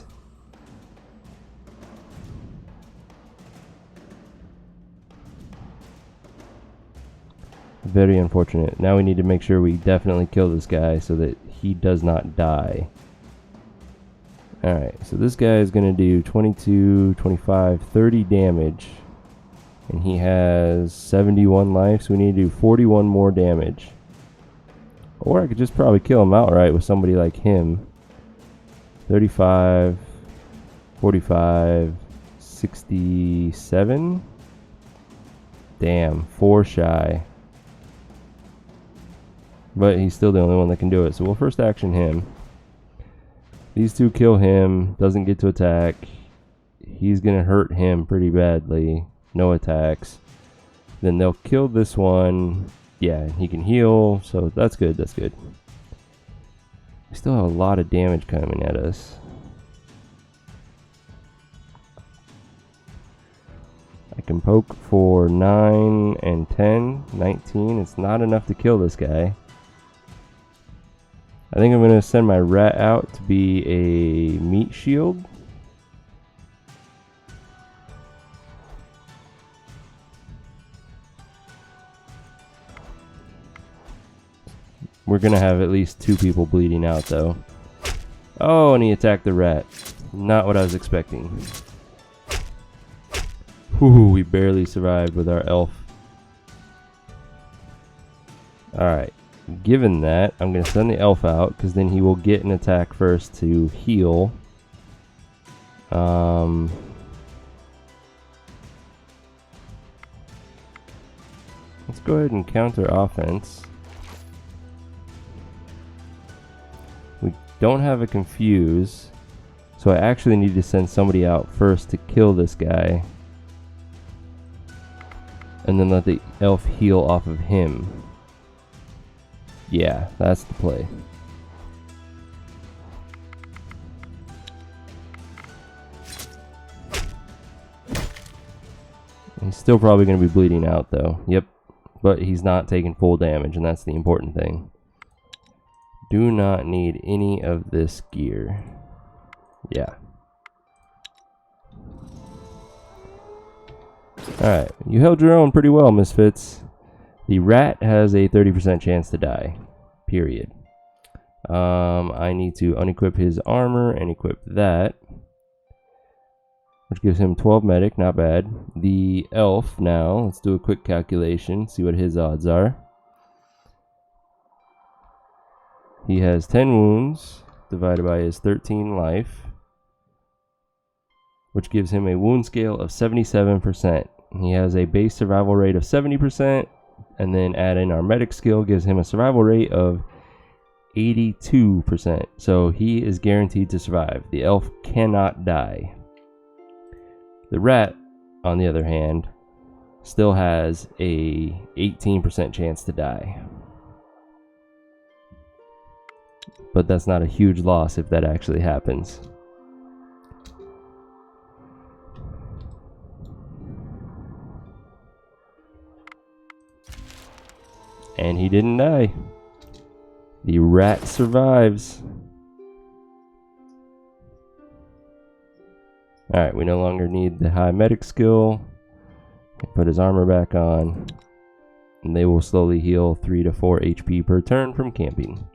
A: Very unfortunate. Now we need to make sure we definitely kill this guy so that he does not die. Alright, so this guy is going to do 22, 25, 30 damage. And he has 71 life, so we need to do 41 more damage. Or I could just probably kill him outright with somebody like him. 35, 45, 67. Damn, 4 shy. But he's still the only one that can do it, so we'll first action him. These two kill him, doesn't get to attack. He's gonna hurt him pretty badly. No attacks. Then they'll kill this one. Yeah, he can heal, so that's good, that's good. We still have a lot of damage coming at us. I can poke for 9 and 10, 19. It's not enough to kill this guy. I think I'm going to send my rat out to be a meat shield. We're going to have at least 2 people bleeding out, though. Oh, and he attacked the rat. Not what I was expecting. Ooh, we barely survived with our elf. Alright. Given that, I'm going to send the elf out, because then he will get an attack first to heal. Let's go ahead and counter offense. We don't have a confuse, so I actually need to send somebody out first to kill this guy, and then let the elf heal off of him. Yeah, that's the play. He's still probably going to be bleeding out though. Yep. But he's not taking full damage, and that's the important thing. Do not need any of this gear. Yeah. Alright, you held your own pretty well, Misfits. The rat has a 30% chance to die. Period. I need to unequip his armor and equip that, which gives him 12 medic, not bad. The elf now, let's do a quick calculation, see what his odds are. He has 10 wounds, divided by his 13 life, which gives him a wound scale of 77%. He has a base survival rate of 70%, and then add in our medic skill, gives him a survival rate of 82%. So he is guaranteed to survive. The elf cannot die. The rat, on the other hand, still has a 18% chance to die. But that's not a huge loss if that actually happens. And he didn't die. The rat survives. Alright, we no longer need the high medic skill. Put his armor back on. And they will slowly heal 3 to 4 HP per turn from camping.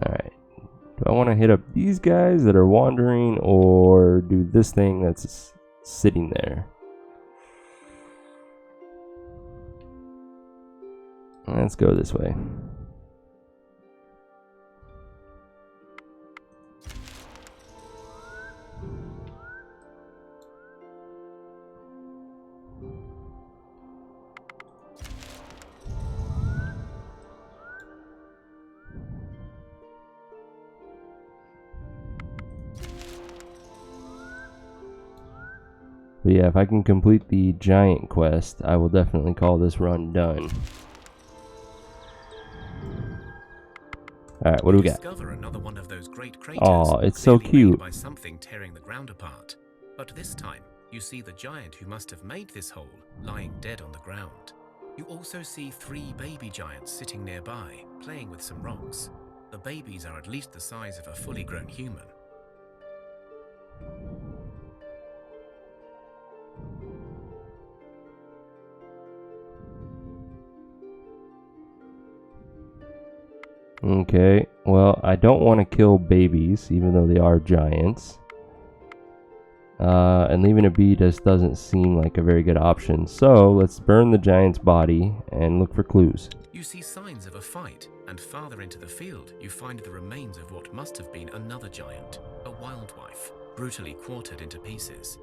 A: Alright. Do I want to hit up these guys that are wandering, or do this thing that's sitting there? Let's go this way. But yeah, if I can complete the giant quest, I will definitely call this run done. Alright, what do we got?
B: Discover another one of those great craters.
A: Aw, it's so cute.
B: By something tearing the ground apart. But this time, you see the giant who must have made this hole lying dead on the ground. You also see 3 baby giants sitting nearby, playing with some rocks. The babies are at least the size of a fully grown human.
A: Okay, well, I don't want to kill babies, even though they are giants. And leaving a bee just doesn't seem like a very good option. So, let's burn the giant's body and look for clues.
B: You see signs of a fight, and farther into the field, you find the remains of what must have been another giant, a wildwife, brutally quartered into pieces.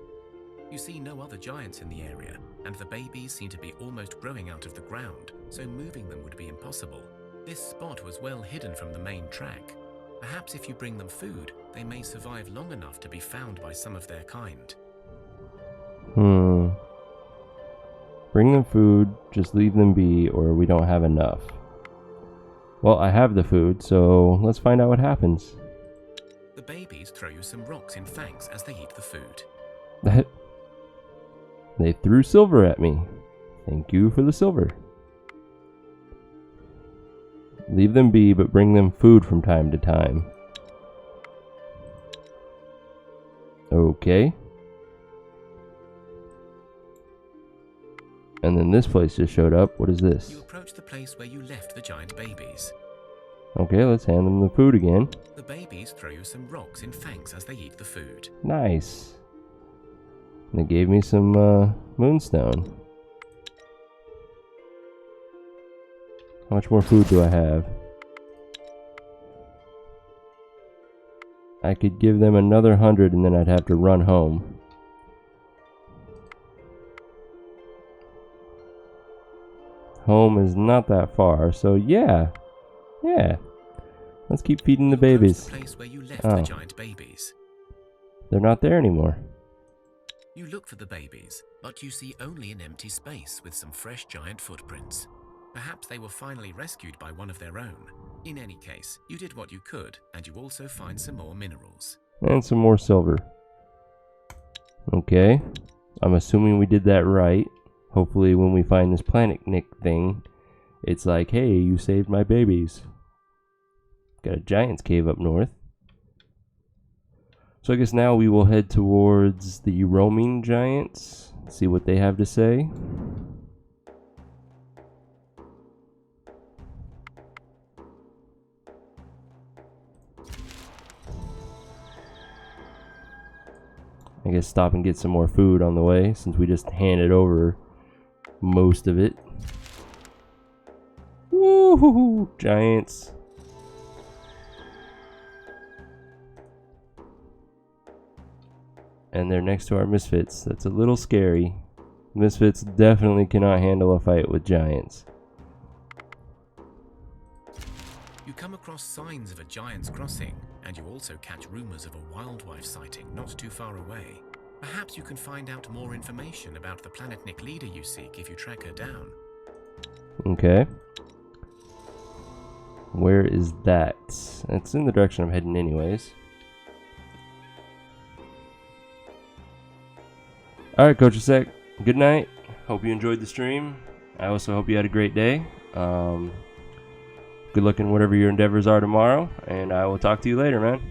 B: You see no other giants in the area, and the babies seem to be almost growing out of the ground, so moving them would be impossible. This spot was well hidden from the main track. Perhaps if you bring them food, they may survive long enough to be found by some of their kind.
A: Bring them food, just leave them be, or we don't have enough. Well, I have the food, so let's find out what happens.
B: The babies throw you some rocks in thanks as they eat the food.
A: They threw silver at me. Thank you for the silver. Leave them be, but bring them food from time to time. Okay. And then this place just showed up. What is this?
B: You approach the place where you left the giant babies.
A: Okay, let's hand them the food again.
B: The babies throw you some rocks in fangs as they eat the food.
A: Nice. And they gave me some moonstone. How much more food do I have? I could give them another 100 and then I'd have to run home. Home is not that far, so yeah. Let's keep feeding the babies.
B: The place where you left the giant babies.
A: They're not there anymore.
B: You look for the babies, but you see only an empty space with some fresh giant footprints. Perhaps they were finally rescued by one of their own. In any case, you did what you could, and you also find some more minerals.
A: And some more silver. Okay. I'm assuming we did that right. Hopefully when we find this Planetnik thing, it's like, hey, you saved my babies. Got a giant's cave up north. So I guess now we will head towards the roaming giants. See what they have to say. I guess stop and get some more food on the way, since we just handed over most of it. Woohoo! Giants. And they're next to our misfits. That's a little scary. Misfits definitely cannot handle a fight with giants.
B: You come across signs of a giant's crossing, and you also catch rumors of a wildlife sighting not too far away. Perhaps you can find out more information about the Planetnik leader you seek if you track her down.
A: Okay. Where is that? It's in the direction I'm heading anyways. Alright, Coach Sec. Good night. Hope you enjoyed the stream. I also hope you had a great day. Good luck in whatever your endeavors are tomorrow, and I will talk to you later, man.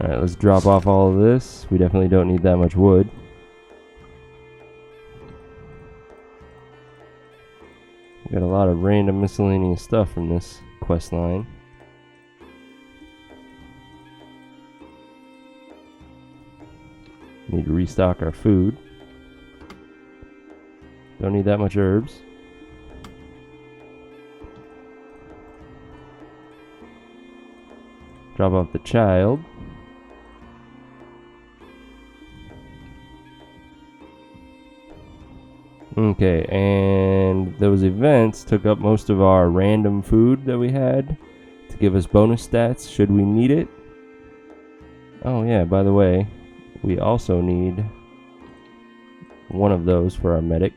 A: Alright, let's drop off all of this. We definitely don't need that much wood. We got a lot of random miscellaneous stuff from this quest line. Need to restock our food. Don't need that much herbs. Drop off the child. Okay, and those events took up most of our random food that we had to give us bonus stats should we need it. Oh yeah, by the way, we also need one of those for our medic.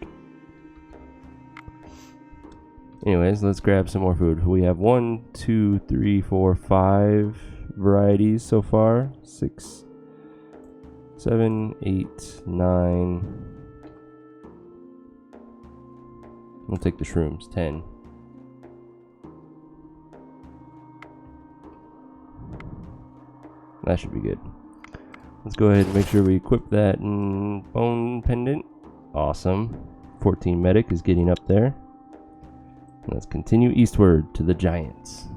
A: Anyways, let's grab some more food. We have 1, 2, 3, 4, 5 varieties so far. 6, 7, 8, 9. We'll take the shrooms. 10. That should be good. Let's go ahead and make sure we equip that bone pendant. Awesome. 14 medic is getting up there. Let's continue eastward to the giants.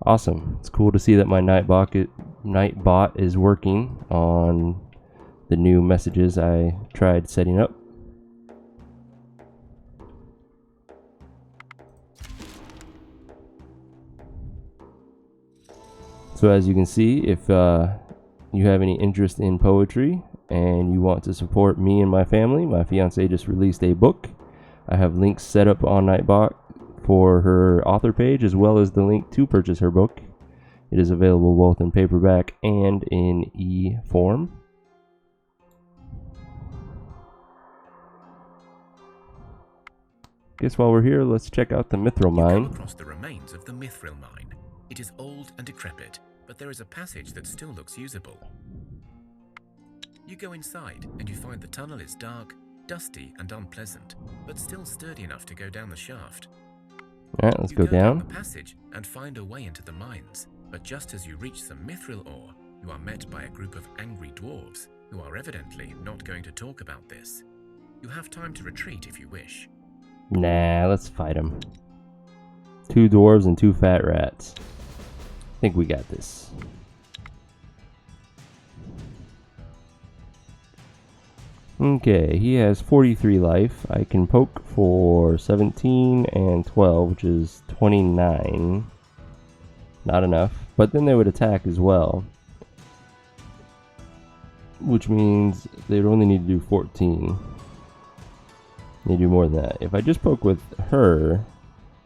A: Awesome. It's cool to see that my Nightbot is working on the new messages I tried setting up. So as you can see, if you have any interest in poetry and you want to support me and my family, my fiance just released a book. I have links set up on Nightbot for her author page, as well as the link to purchase her book. It is available both in paperback and in e-form. Guess while we're here, let's check out the Mithril mine.
B: You come across the remains of the Mithril mine. It is old and decrepit, but there is a passage that still looks usable. You go inside and you find the tunnel is dark, dusty and unpleasant, but still sturdy enough to go down the shaft.
A: Alright, let's go
B: down
A: down.
B: the passage and find a way into the mines, but just as you reach some mithril ore, you are met by a group of angry dwarves who are evidently not going to talk about this. You have time to retreat if you wish.
A: Nah, let's fight them. 2 dwarves and 2 fat rats. I think we got this. Okay, he has 43 life. I can poke for 17 and 12, which is 29. Not enough, but then they would attack as well, which means they would only need to do 14. They do more than that. If I just poke with her,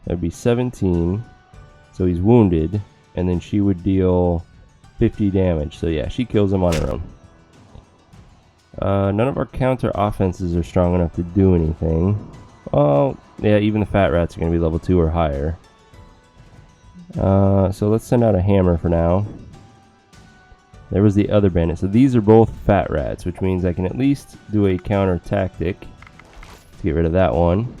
A: that'd be 17. So he's wounded, and then she would deal 50 damage. So yeah, she kills him on her own. None of our counter offenses are strong enough to do anything. Well, yeah, even the fat rats are going to be level 2 or higher. So let's send out a hammer for now. There was the other bandit. So these are both fat rats, which means I can at least do a counter tactic to get rid of that one.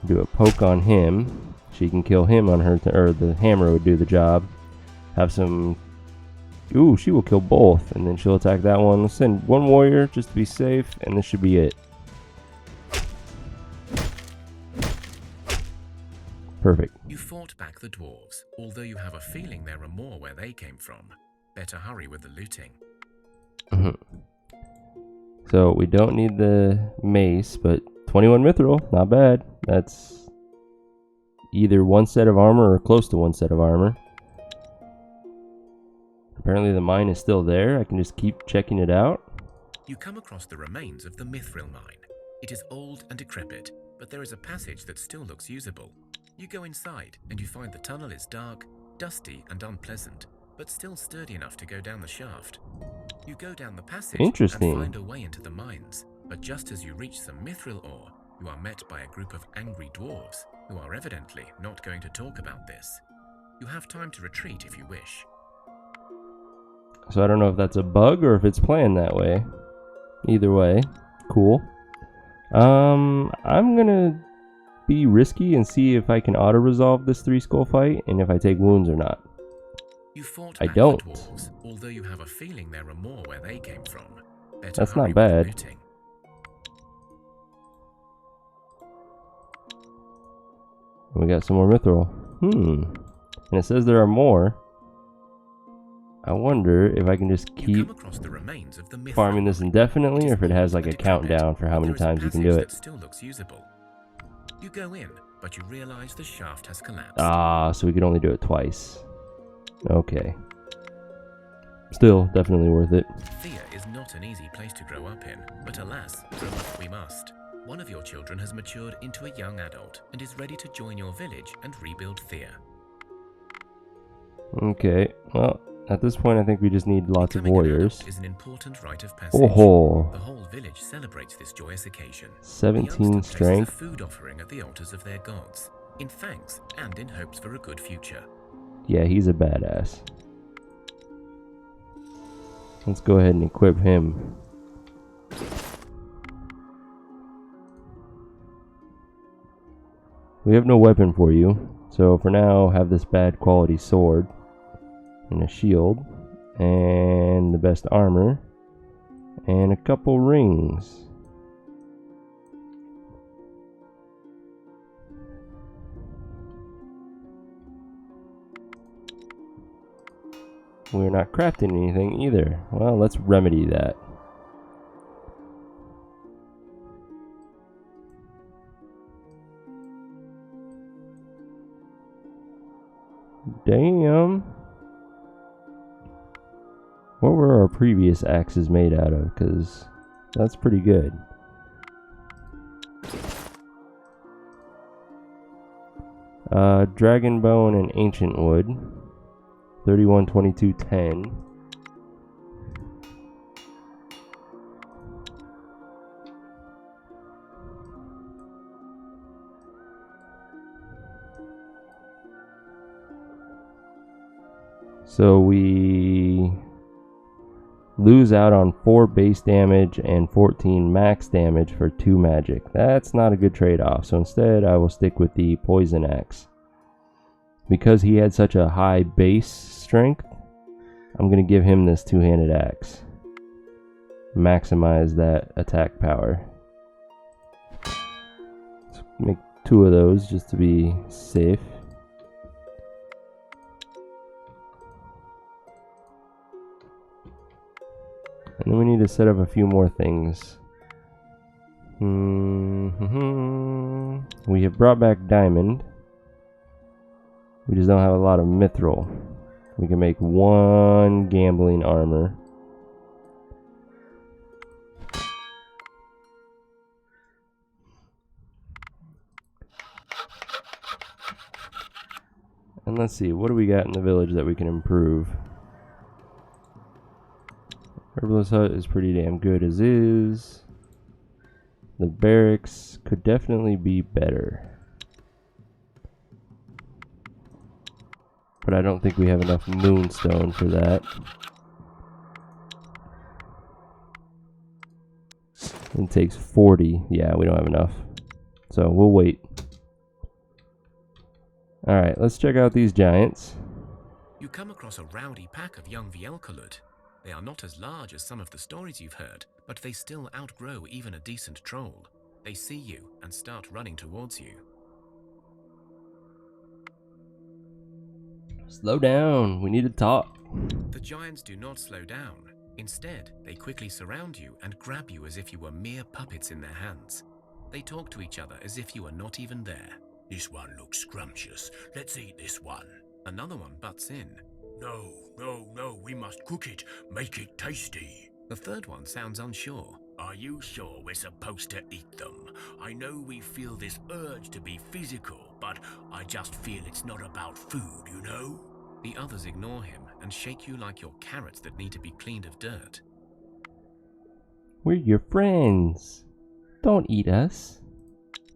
A: Do a poke on him. She can kill him on her, or the hammer would do the job. Have some. Ooh, she will kill both, and then she'll attack that one. Let's send 1 warrior just to be safe, and this should be it. Perfect.
B: You fought back the dwarves, although you have a feeling there are more where they came from. Better hurry with the looting.
A: So we don't need the mace, but 21 mithril, not bad. That's either 1 set of armor or close to 1 set of armor. Apparently the mine is still there. I can just keep checking it out.
B: You come across the remains of the mithril mine. It is old and decrepit, but there is a passage that still looks usable. You go inside and you find the tunnel is dark, dusty and unpleasant, but still sturdy enough to go down the shaft. You go down the passage and find a way into the mines, but just as you reach some mithril ore, you are met by a group of angry dwarves who are evidently not going to talk about this. You have time to retreat if you wish.
A: So I don't know if that's a bug or if it's planned that way. Either way, cool. I'm gonna be risky and see if I can auto-resolve this 3 skull fight and if I take wounds or not.
B: You fought
A: I
B: back
A: don't.
B: The dwarves, although you have a feeling there are more where they came from. Better
A: That's
B: hurry
A: not
B: with the
A: bad.
B: looting.
A: We got some more mithril. And it says there are more. I wonder if I can just keep farming this indefinitely, or if it has like a countdown for how many times you can do it.
B: Still looks usable. You go in, but you realize the shaft has collapsed.
A: Ah, so we could only do it twice. Okay. Still, definitely worth it.
B: Thea is not an easy place to grow up in, but alas, grow up we must. One of your children has matured into a young adult and is ready to join your village and rebuild Thea.
A: Okay, well, at this point I think we just need lots of warriors.
B: Is an important rite of passage.
A: Oh,
B: the whole village celebrates this joyous occasion.
A: 17 strength.
B: A food offering at the altars of their gods, in thanks and in hopes for a good future.
A: Yeah, he's a badass. Let's go ahead and equip him. We have no weapon for you, so for now have this bad quality sword and a shield and the best armor and a couple rings. We're not crafting anything either. Well, let's remedy that. Damn. What were our previous axes made out of? Because that's pretty good. Dragon bone and ancient wood. 31, 22, 10. So we Lose out on 4 base damage and 14 max damage for 2 magic. That's not a good trade-off, so instead I will stick with the poison axe. Because he had such a high base strength, I'm going to give him this two-handed axe. Maximize that attack power. Let's make 2 of those just to be safe. And then we need to set up a few more things. We have brought back diamond. We just don't have a lot of mithril. We can make 1 gambling armor. And let's see, what do we got in the village that we can improve? Herbalist hut is pretty damn good as is. The barracks could definitely be better. But I don't think we have enough moonstone for that. It takes 40. Yeah, we don't have enough. So we'll wait. Alright, let's check out these giants.
B: You come across a rowdy pack of young Vielkalut. They are not as large as some of the stories you've heard, but they still outgrow even a decent troll. They see you and start running towards you.
A: Slow down, we need to talk.
B: The giants do not slow down. Instead, they quickly surround you and grab you as if you were mere puppets in their hands. They talk to each other as if you are not even there.
C: This one looks scrumptious. Let's eat this one.
B: Another one butts in.
C: No, we must cook it, make it tasty.
B: The third one sounds unsure.
C: Are you sure we're supposed to eat them? I know we feel this urge to be physical, but I just feel it's not about food, you know?
B: The others ignore him and shake you like you're carrots that need to be cleaned of dirt.
A: We're your friends. Don't eat us.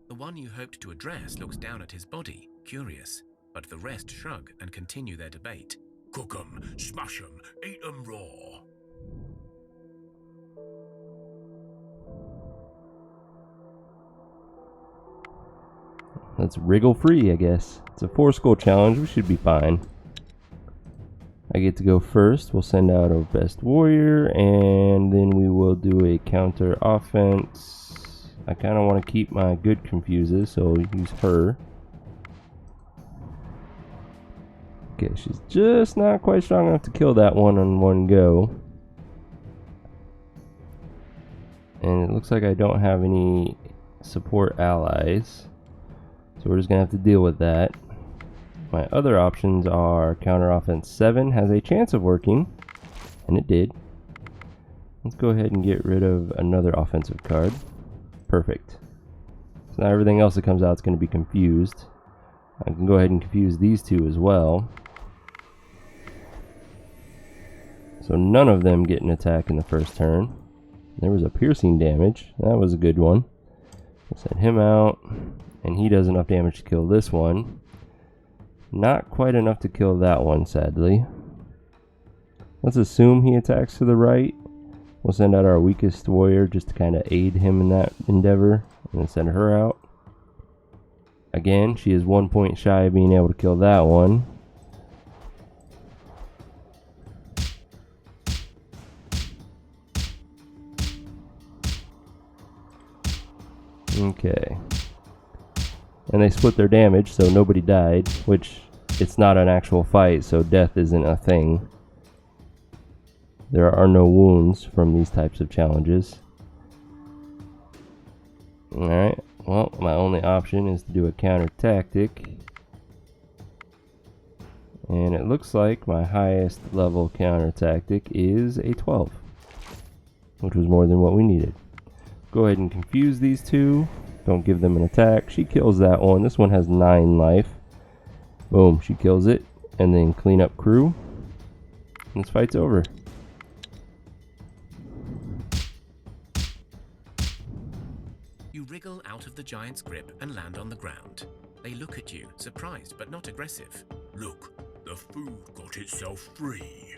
B: The one you hoped to address looks down at his body, curious, but the rest shrug and continue their debate.
C: Cook 'em, smash 'em, eat 'em raw.
A: Let's wriggle free, I guess. It's a 4-skull challenge, we should be fine. I get to go first. We'll send out our best warrior, and then we will do a counter offense. I kind of want to keep my good confuses, so I'll use her. Okay, she's just not quite strong enough to kill that one on one go. And it looks like I don't have any support allies, so we're just going to have to deal with that. My other options are counter offense 7 has a chance of working, and it did. Let's go ahead and get rid of another offensive card. Perfect. So now everything else that comes out is going to be confused. I can go ahead and confuse these two as well. So none of them get an attack in the first turn. There was a piercing damage. That was a good one. We'll send him out, and he does enough damage to kill this one. Not quite enough to kill that one, sadly. Let's assume he attacks to the right. We'll send out our weakest warrior just to kind of aid him in that endeavor, and then send her out. Again, she is 1 point shy of being able to kill that one. Okay. And they split their damage, so nobody died, which it's not an actual fight, so death isn't a thing. There are no wounds from these types of challenges. Alright, well, my only option is to do a counter tactic. And it looks like my highest level counter tactic is a 12, which was more than what we needed. Go ahead and confuse these two. Don't give them an attack. She kills that one. This one has 9 life. Boom, she kills it. And then clean up crew. And this fight's over.
B: You wriggle out of the giant's grip and land on the ground. They look at you, surprised but not aggressive.
C: Look, the food got itself free.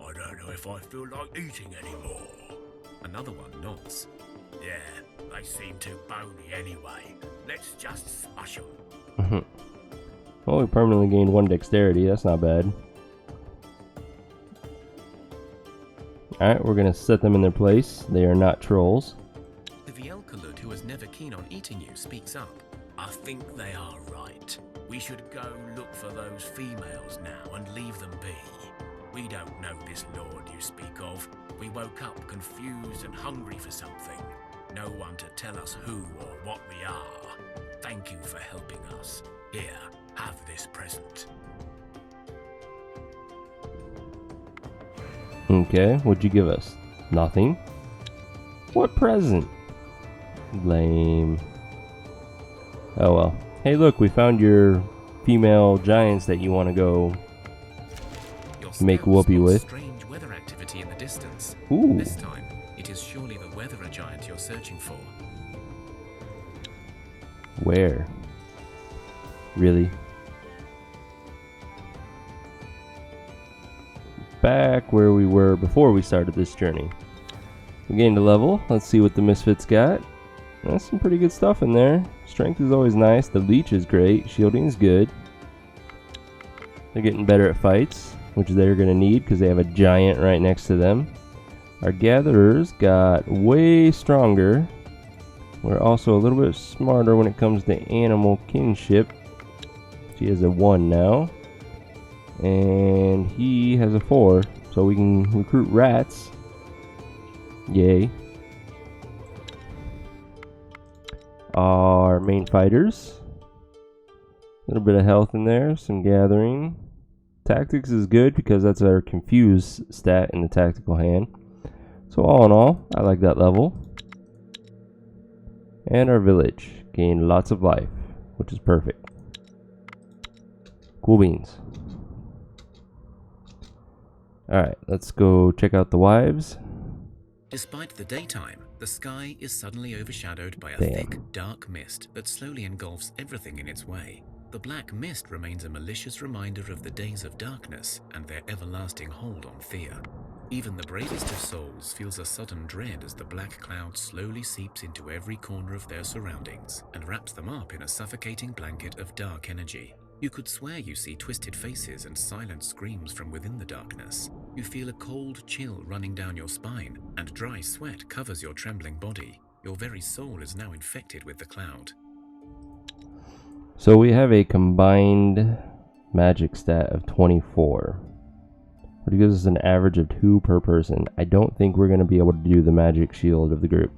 C: I don't know if I feel like eating anymore.
B: Another one nods.
C: Yeah, they seem too bony anyway. Let's just smush them.
A: Well, we permanently gained 1 dexterity. That's not bad. Alright, we're going to set them in their place. They are not trolls.
B: The Vielkalud, who was never keen on eating you, speaks up.
C: I think they are right. We should go look for those females now and leave them be. We don't know this lord you speak of. We woke up confused and hungry for something. No one to tell us who or what we are. Thank you for helping us. Here, have this present.
A: Okay, what'd you give us? Nothing? What present? Lame. Oh well. Hey look, we found your female giants that you want to go make whoopee with.
B: Strange weather activity in the distance.
A: Ooh.
B: This time, it is surely the weatherer giant you're searching for.
A: Where? Really? Back where we were before we started this journey. We gained a level. Let's see what the Misfits got. That's some pretty good stuff in there. Strength is always nice. The leech is great. Shielding is good. They're getting better at fights, which they're going to need because they have a giant right next to them. Our gatherers got way stronger. We're also a little bit smarter when it comes to animal kinship. She has a 1 now. And he has a 4. So we can recruit rats. Yay. Our main fighters. A little bit of health in there. Some gathering. Tactics is good because that's our confused stat in the tactical hand. So all in all, I like that level. And our village gained lots of life, which is perfect. Cool beans. Alright, let's go check out the wives.
B: Despite the daytime, the sky is suddenly overshadowed by a
A: Damn.
B: thick, dark mist that slowly engulfs everything in its way. The black mist remains a malicious reminder of the days of darkness and their everlasting hold on Thea. Even the bravest of souls feels a sudden dread as the black cloud slowly seeps into every corner of their surroundings and wraps them up in a suffocating blanket of dark energy. You could swear you see twisted faces and silent screams from within the darkness. You feel a cold chill running down your spine, and dry sweat covers your trembling body. Your very soul is now infected with the cloud.
A: So we have a combined magic stat of 24. Which gives us an average of 2 per person. I don't think we're going to be able to do the magic shield of the group.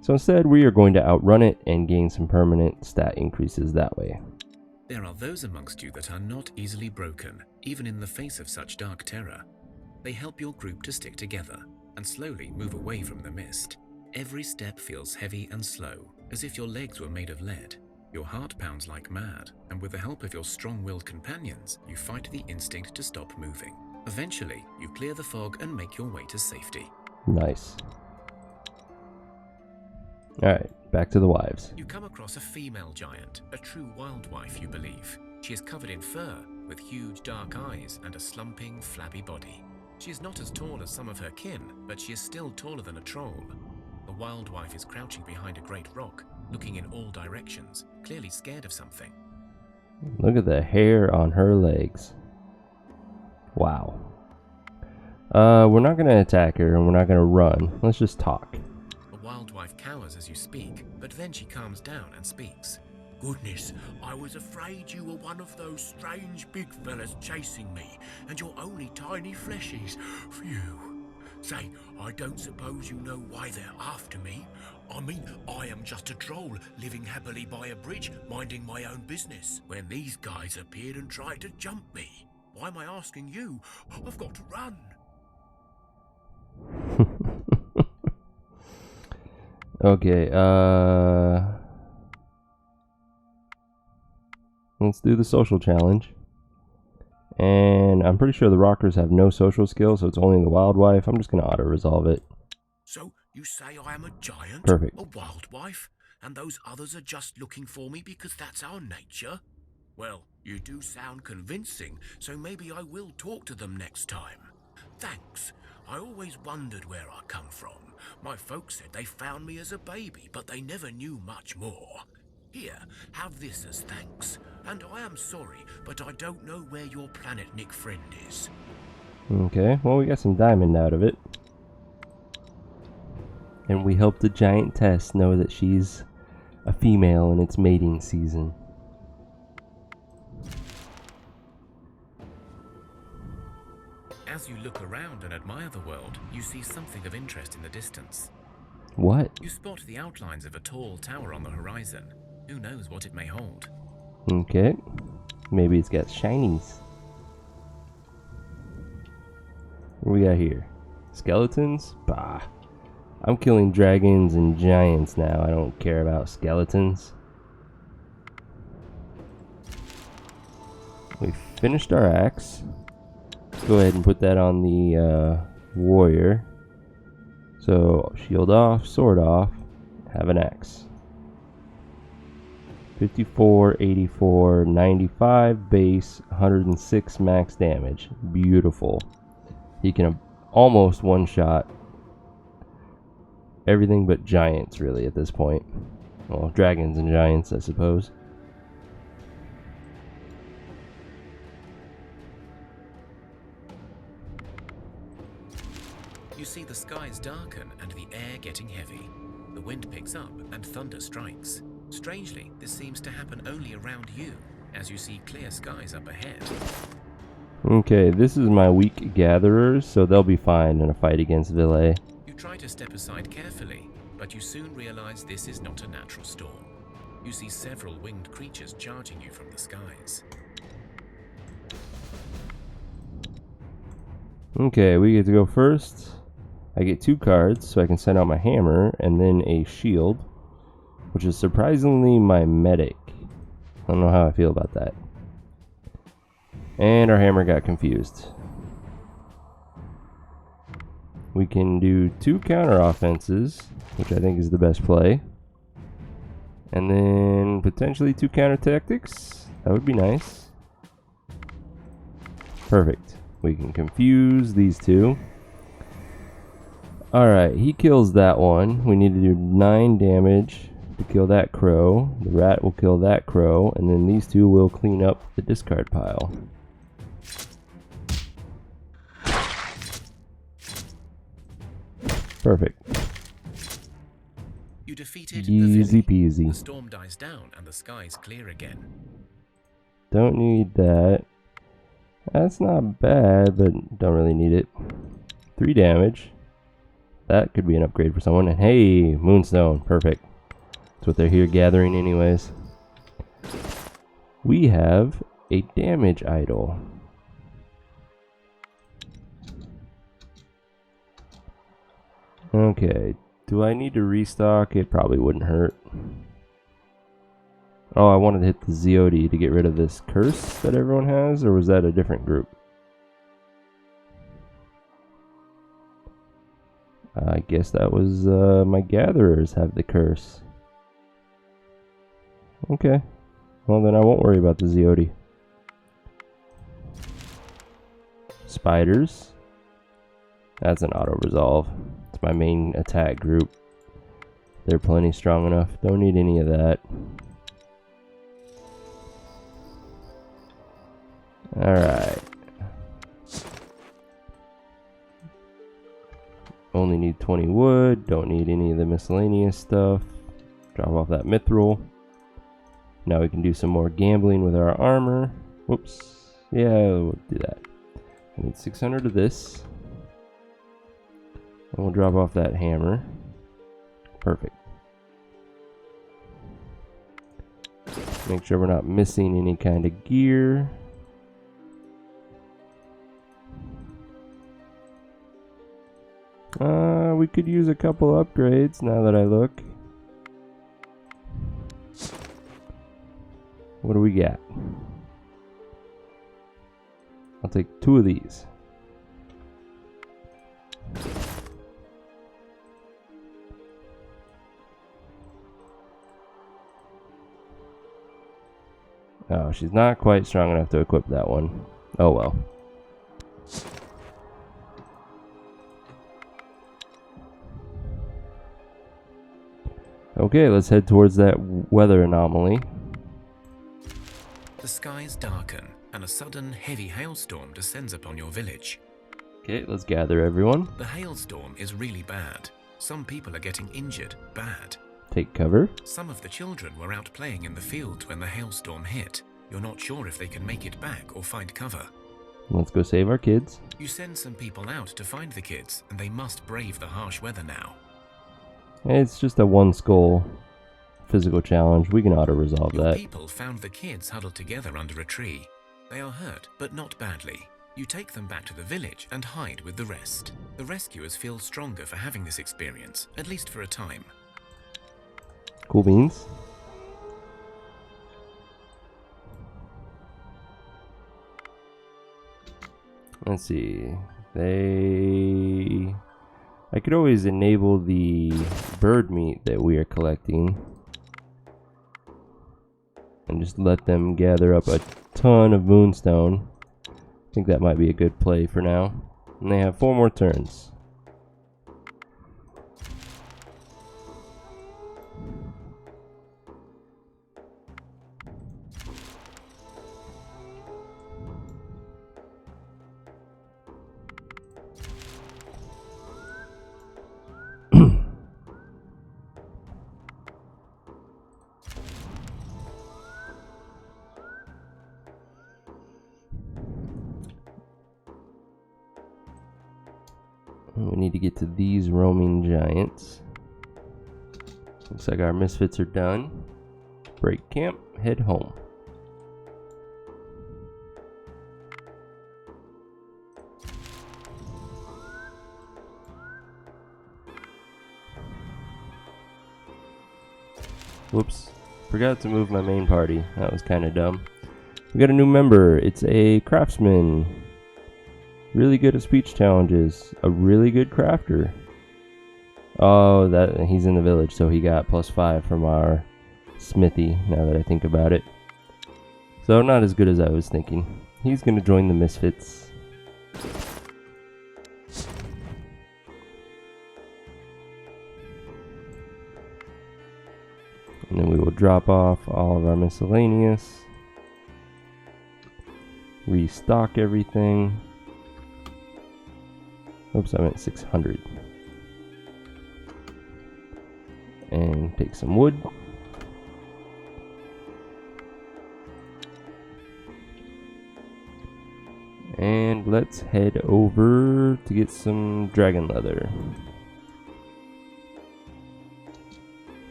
A: So instead, we are going to outrun it and gain some permanent stat increases that way.
B: There are those amongst you that are not easily broken, even in the face of such dark terror. They help your group to stick together and slowly move away from the mist. Every step feels heavy and slow, as if your legs were made of lead. Your heart pounds like mad, and with the help of your strong-willed companions, you fight the instinct to stop moving. Eventually, you clear the fog and make your way to safety.
A: Nice. Alright, back to the wives.
B: You come across a female giant, a true wild wife, you believe. She is covered in fur, with huge dark eyes and a slumping, flabby body. She is not as tall as some of her kin, but she is still taller than a troll. The wild wife is crouching behind a great rock, looking in all directions, clearly scared of something.
A: Look at the hair on her legs. Wow. We're not going to attack her and we're not going to run. Let's just talk.
B: The wild wife cowers as you speak, but then she calms down and speaks.
C: Goodness, I was afraid you were one of those strange big fellas chasing me, and you're only tiny fleshies. Phew. Say, I don't suppose you know why they're after me. I mean, I am just a troll living happily by a bridge, minding my own business, when these guys appeared and tried to jump me. Why am I asking you? I've got to run.
A: Okay, let's do the social challenge. And I'm pretty sure the rockers have no social skill, so it's only the wild wife. I'm just going to auto-resolve it.
C: So, you say I am a giant?
A: Perfect.
C: A wild wife? And those others are just looking for me because that's our nature? Well, you do sound convincing, so maybe I will talk to them next time. Thanks. I always wondered where I come from. My folks said they found me as a baby, but they never knew much more. Here, have this as thanks. And I am sorry, but I don't know where your Planetnik friend is.
A: Okay, well, we got some diamond out of it. And we helped the giantess know that she's a female and it's mating season.
B: As you look around and admire the world, you see something of interest in the distance.
A: What?
B: You spot the outlines of a tall tower on the horizon. Who knows what it may hold?
A: Okay. Maybe it's got shinies. What do we got here? Skeletons? Bah. I'm killing dragons and giants now. I don't care about skeletons. We finished our axe. Let's go ahead and put that on the warrior. So, shield off, sword off, have an axe. 54, 84, 95 base, 106 max damage. Beautiful. He can almost one-shot everything but giants, really, at this point. Well, dragons and giants, I suppose.
B: You see the skies darken and the air getting heavy. The wind picks up and thunder strikes. Strangely, this seems to happen only around you, as you see clear skies up ahead.
A: Okay, this is my weak gatherers, so they'll be fine in a fight against Veles.
B: You try to step aside carefully, but you soon realize this is not a natural storm. You see several winged creatures charging you from the skies.
A: Okay, we get to go first. I get 2 cards, so I can send out my hammer and then a shield, which is surprisingly my medic. I don't know how I feel about that. And our hammer got confused. We can do 2 counter offenses, which I think is the best play. And then potentially 2 counter tactics. That would be nice. Perfect. We can confuse these 2. Alright, he kills that one. We need to do 9 damage to kill that crow. The rat will kill that crow. And then these 2 will clean up the discard pile. Perfect.
B: You defeated
A: Easy
B: the villain.
A: peasy.
B: The storm dies down and the skies clear again.
A: Don't need that. That's not bad, but don't really need it. 3 damage. That could be an upgrade for someone. And hey, Moonstone. Perfect. That's what they're here gathering anyways. We have a damage idol. Okay. Do I need to restock? It probably wouldn't hurt. Oh, I wanted to hit the Zeody to get rid of this curse that everyone has, or was that a different group? I guess that was my gatherers have the curse. Okay. Well, then I won't worry about the Zeody. Spiders. That's an auto-resolve. It's my main attack group. They're plenty strong enough. Don't need any of that. Alright. Only need 20 wood. Don't need any of the miscellaneous stuff. Drop off that mithril. Now we can do some more gambling with our armor. Whoops. Yeah, we'll do that. I need 600 of this. And we'll drop off that hammer. Perfect. Make sure we're not missing any kind of gear. We could use a couple upgrades now that I look. What do we got? I'll take 2 of these. Oh, she's not quite strong enough to equip that one. Oh well. Okay, let's head towards that weather anomaly.
B: The skies darken, and a sudden heavy hailstorm descends upon your village.
A: Okay, let's gather everyone.
B: The hailstorm is really bad. Some people are getting injured bad.
A: Take cover.
B: Some of the children were out playing in the fields when the hailstorm hit. You're not sure if they can make it back or find cover.
A: Let's go save our kids.
B: You send some people out to find the kids, and they must brave the harsh weather now.
A: It's just a one skull physical challenge. We can auto-resolve
B: Your
A: that.
B: people found the kids huddled together under a tree. They are hurt, but not badly. You take them back to the village and hide with the rest. The rescuers feel stronger for having this experience, at least for a time.
A: Cool beans. Let's see. I could always enable the bird meat that we are collecting and just let them gather up a ton of moonstone. I think that might be a good play for now. And they have 4 more turns. We need to get to these roaming giants. Looks like our misfits are done. Break camp, head home. Whoops, forgot to move my main party. That was kind of dumb. We got a new member. It's a craftsman. Really good at speech challenges. A really good crafter. Oh, that he's in the village, so he got +5 from our smithy, now that I think about it. So not as good as I was thinking. He's gonna join the misfits. And then we will drop off all of our miscellaneous. Restock everything. Oops, I meant 600. And take some wood. And let's head over to get some dragon leather.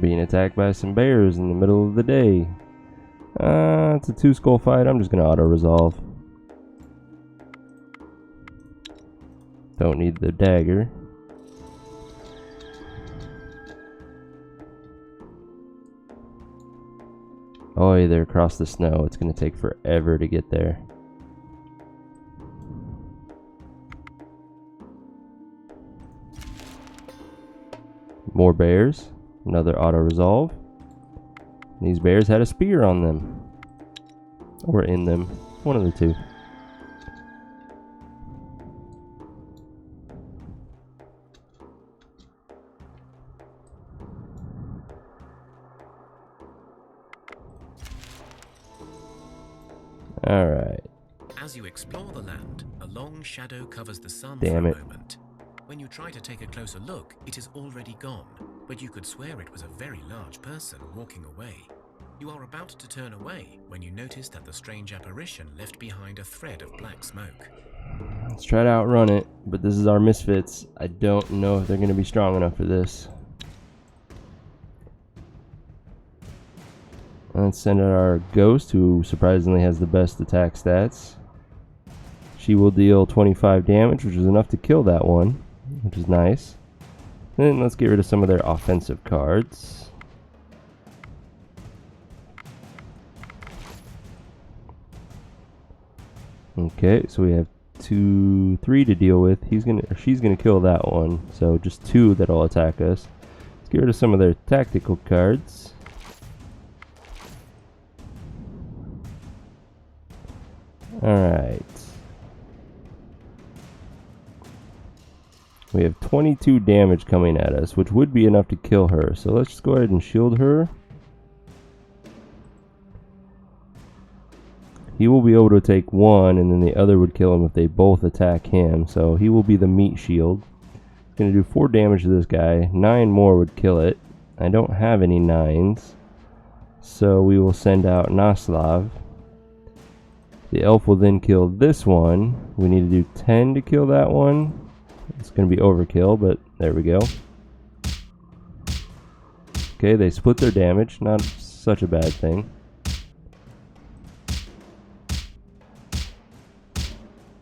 A: Being attacked by some bears in the middle of the day. It's a 2 skull fight. I'm just gonna auto-resolve. Don't need the dagger. Oh, yeah, they're across the snow. It's gonna take forever to get there. More bears. Another auto-resolve. These bears had a spear on them. Or in them. One of the two. Alright.
B: As you explore the land, a long shadow covers the sun
A: Damn
B: for
A: it.
B: a moment. When you try to take a closer look, it is already gone, but you could swear it was a very large person walking away. You are about to turn away when you notice that the strange apparition left behind a thread of black smoke.
A: Let's try to outrun it, but this is our misfits. I don't know if they're going to be strong enough for this. Let's send out our ghost, who surprisingly has the best attack stats. She will deal 25 damage, which is enough to kill that one, which is nice. Then let's get rid of some of their offensive cards. Okay, so we have 3 to deal with. She's gonna kill that one, so just 2 that'll attack us. Let's get rid of some of their tactical cards. Alright. We have 22 damage coming at us, which would be enough to kill her. So let's just go ahead and shield her. He will be able to take one, and then the other would kill him if they both attack him. So he will be the meat shield. It's going to do 4 damage to this guy. 9 more would kill it. I don't have any 9s. So we will send out Naslav. The elf will then kill this one. We need to do 10 to kill that one. It's going to be overkill, but there we go. Okay, they split their damage. Not such a bad thing.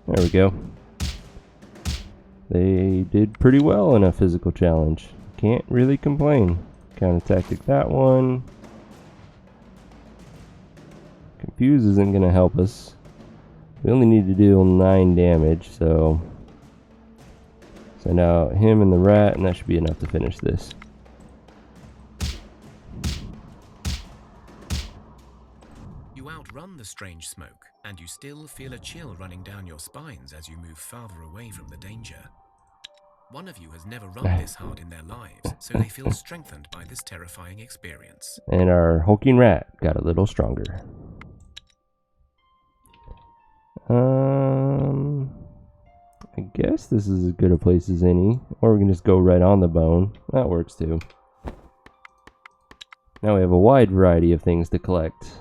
A: There we go. They did pretty well in a physical challenge. Can't really complain. Counter tactic that one. Confuse isn't going to help us. We only need to deal 9 damage, so send out him and the rat, and that should be enough to finish this.
B: You outrun the strange smoke, and you still feel a chill running down your spines as you move farther away from the danger. One of you has never run this hard in their lives, so they feel strengthened by this terrifying experience.
A: And our hulking rat got a little stronger. I guess this is as good a place as any. Or we can just go right on the bone. That works too. Now we have a wide variety of things to collect.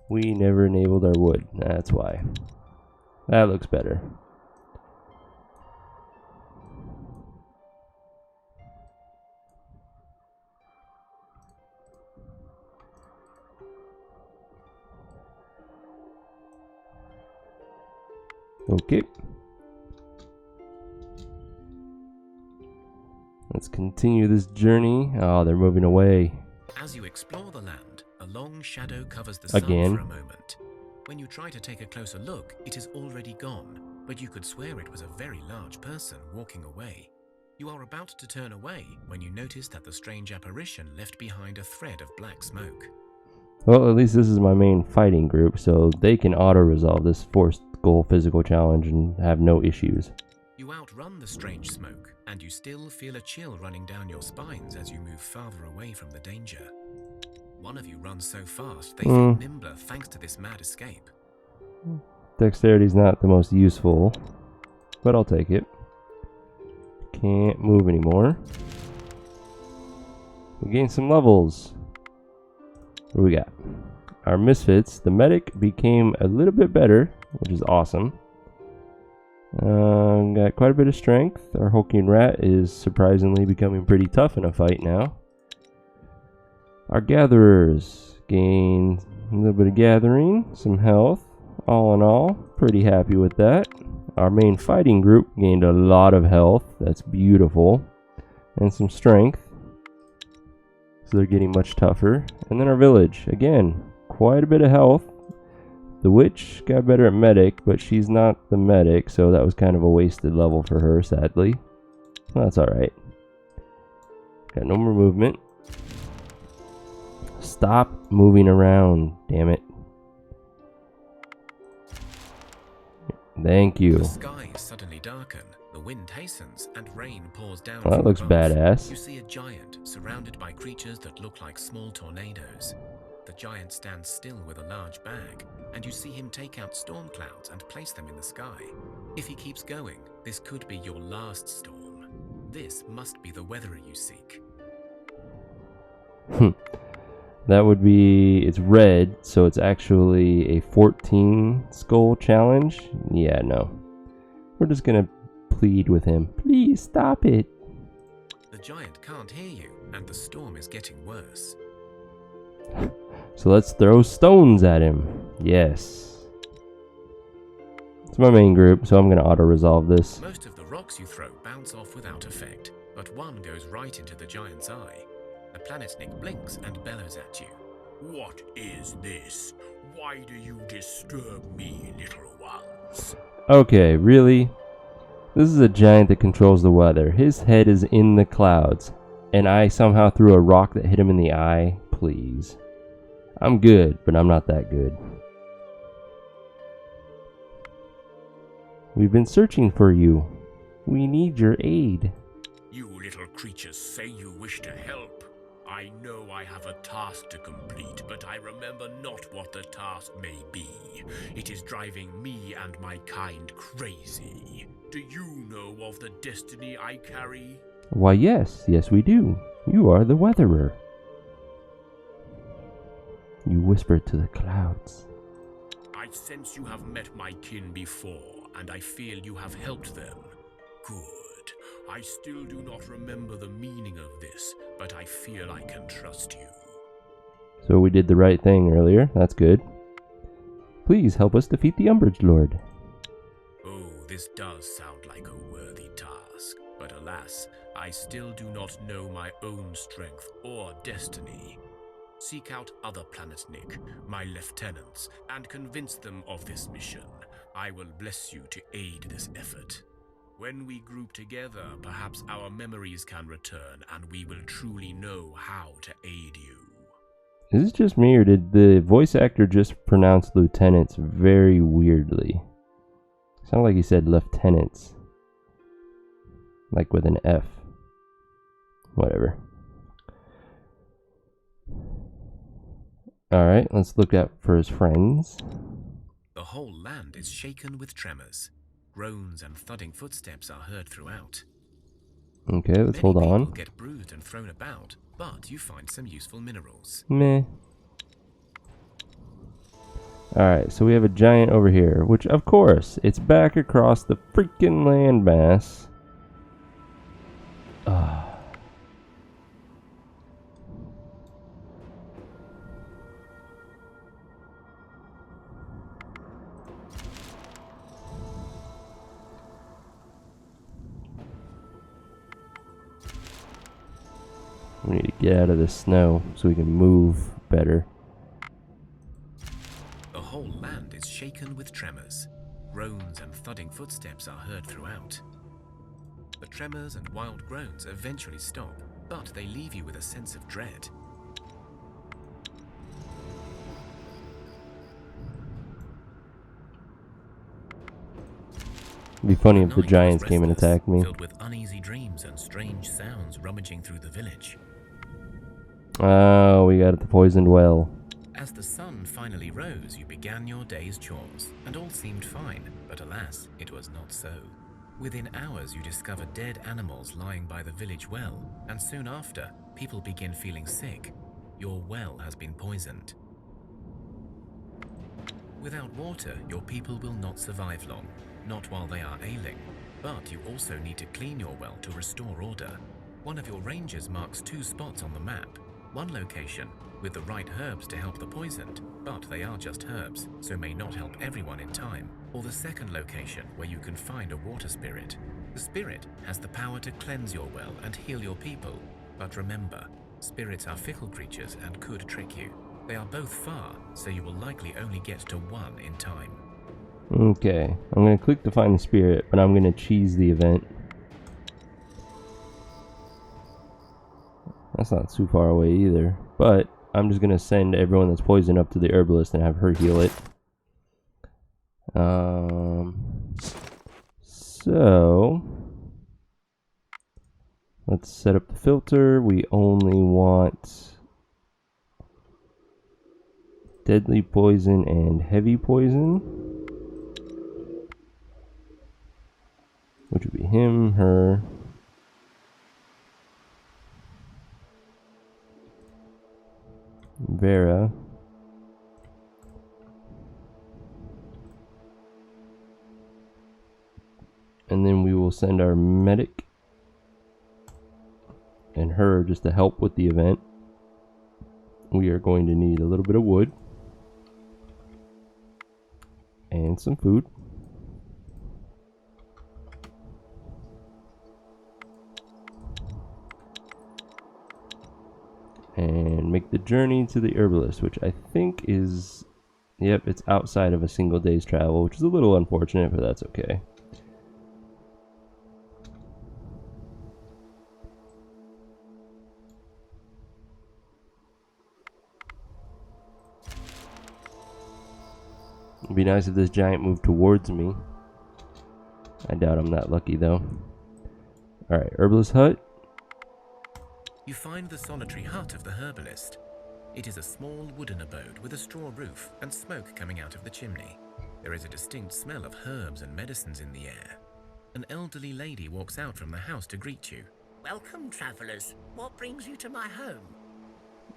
A: We never enabled our wood. That's why. That looks better. Okay. Let's continue this journey. Oh, they're moving away.
B: As you explore the land, a long shadow covers the sun for a moment. When you try to take a closer look, it is already gone, but you could swear it was a very large person walking away. You are about to turn away when you notice that the strange apparition left behind a thread of black smoke.
A: Well, at least this is my main fighting group, so they can auto-resolve this forced goal physical challenge and have no issues.
B: You outrun the strange smoke, and you still feel a chill running down your spines as you move farther away from the danger. One of you runs so fast they feel nimbler thanks to this mad escape.
A: Dexterity's not the most useful, but I'll take it. Can't move anymore. We gained some levels. What do we got? Our misfits, the medic became a little bit better, which is awesome. Got quite a bit of strength. Our hulking rat is surprisingly becoming pretty tough in a fight now. Our gatherers gain a little bit of gathering, some health. All in all, pretty happy with that. Our main fighting group gained a lot of health. That's beautiful. And some strength. So they're getting much tougher. And then our village, again, quite a bit of health. The witch got better at medic, but she's not the medic, so that was kind of a wasted level for her, sadly. Well, that's alright. Got no more movement. Stop moving around, damn it. Thank you.
B: The skies suddenly darken, the wind hastens, and rain pours down.
A: Well, that looks badass.
B: You see a giant surrounded by creatures that look like small tornadoes. The giant stands still with a large bag, and you see him take out storm clouds and place them in the sky. If he keeps going, this could be your last storm. This must be the weatherer you seek.
A: That would be, it's red, so it's actually a 14 skull challenge. Yeah, no. We're just gonna plead with him. Please stop it.
B: The giant can't hear you, and the storm is getting worse.
A: So let's throw stones at him. Yes. It's my main group, so I'm gonna auto-resolve this.
B: Most of the rocks you throw bounce off without effect, but one goes right into the giant's eye. The Planetnik blinks and bellows at you.
C: What is this? Why do you disturb me, little ones?
A: Okay, really? This is a giant that controls the weather. His head is in the clouds. and I somehow threw a rock that hit him in the eye? Please. I'm good, but I'm not that good. We've been searching for you. We need your aid.
C: You little creatures say you wish to help. I know I have a task to complete, but I remember not what the task may be. It is driving me and my kind crazy. Do you know of the destiny I carry?
A: Why, yes, we do. You are the Weatherer. You whispered to the clouds.
C: I sense you have met my kin before, and I feel you have helped them. Good. I still do not remember the meaning of this, but I feel I can trust you.
A: So we did the right thing earlier. That's good. Please help us defeat the Umbrage Lord.
C: Oh, this does sound like a worthy task, but alas, I still do not know my own strength or destiny. Seek out other Planetnik, my lieutenants, and convince them of this mission. I will bless you to aid this effort. When we group together, perhaps our memories can return, and we will truly know how to aid you.
A: Is this just me, or did the voice actor just pronounce lieutenants very weirdly? Sounded like he said lieutenants. Like with an F. Whatever. Alright, let's look out for his friends.
B: The whole land is shaken with tremors. Groans and thudding footsteps are heard throughout.
A: Okay, let's hold
B: Many
A: on.
B: people get bruised and thrown about, but you find some useful minerals.
A: Meh. Alright, so we have a giant over here, which of course, it's back across the freaking landmass. We need to get out of the snow so we can move better.
B: The whole land is shaken with tremors. Groans and thudding footsteps are heard throughout. The tremors and wild groans eventually stop, but they leave you with a sense of dread.
A: It'd be funny if the
B: night was
A: giants came and
B: restless,
A: attacked me.
B: filled with uneasy dreams and strange sounds rummaging through the village.
A: Oh, we got the poisoned well.
B: As the sun finally rose, you began your day's chores, and all seemed fine, but alas, it was not so. Within hours, you discover dead animals lying by the village well, and soon after, people begin feeling sick. Your well has been poisoned. Without water, your people will not survive long, not while they are ailing, but you also need to clean your well to restore order. One of your rangers marks 2 spots on the map. One location with the right herbs to help the poisoned, but they are just herbs, so may not help everyone in time. Or the second location where you can find a water spirit. The spirit has the power to cleanse your well and heal your people. But remember, spirits are fickle creatures and could trick you. They are both far, so you will likely only get to one in time.
A: Okay, I'm going to click to find the spirit, but I'm going to cheese the event. That's not too far away either, but I'm just going to send everyone that's poisoned up to the herbalist and have her heal it. So let's set up the filter. We only want deadly poison and heavy poison, which would be him, her, Vera, and then we will send our medic and her just to help with the event. We are going to need a little bit of wood and some food. And make the journey to the herbalist, which I think is, yep, it's outside of a single day's travel, which is a little unfortunate, but that's okay. It'd be nice if this giant moved towards me. I doubt I'm that lucky though. Alright, herbalist hut.
B: You find the solitary hut of the herbalist. It is a small wooden abode with a straw roof and smoke coming out of the chimney. There is a distinct smell of herbs and medicines in the air. An elderly lady walks out from the house to greet you.
D: Welcome, travellers. What brings you to my home?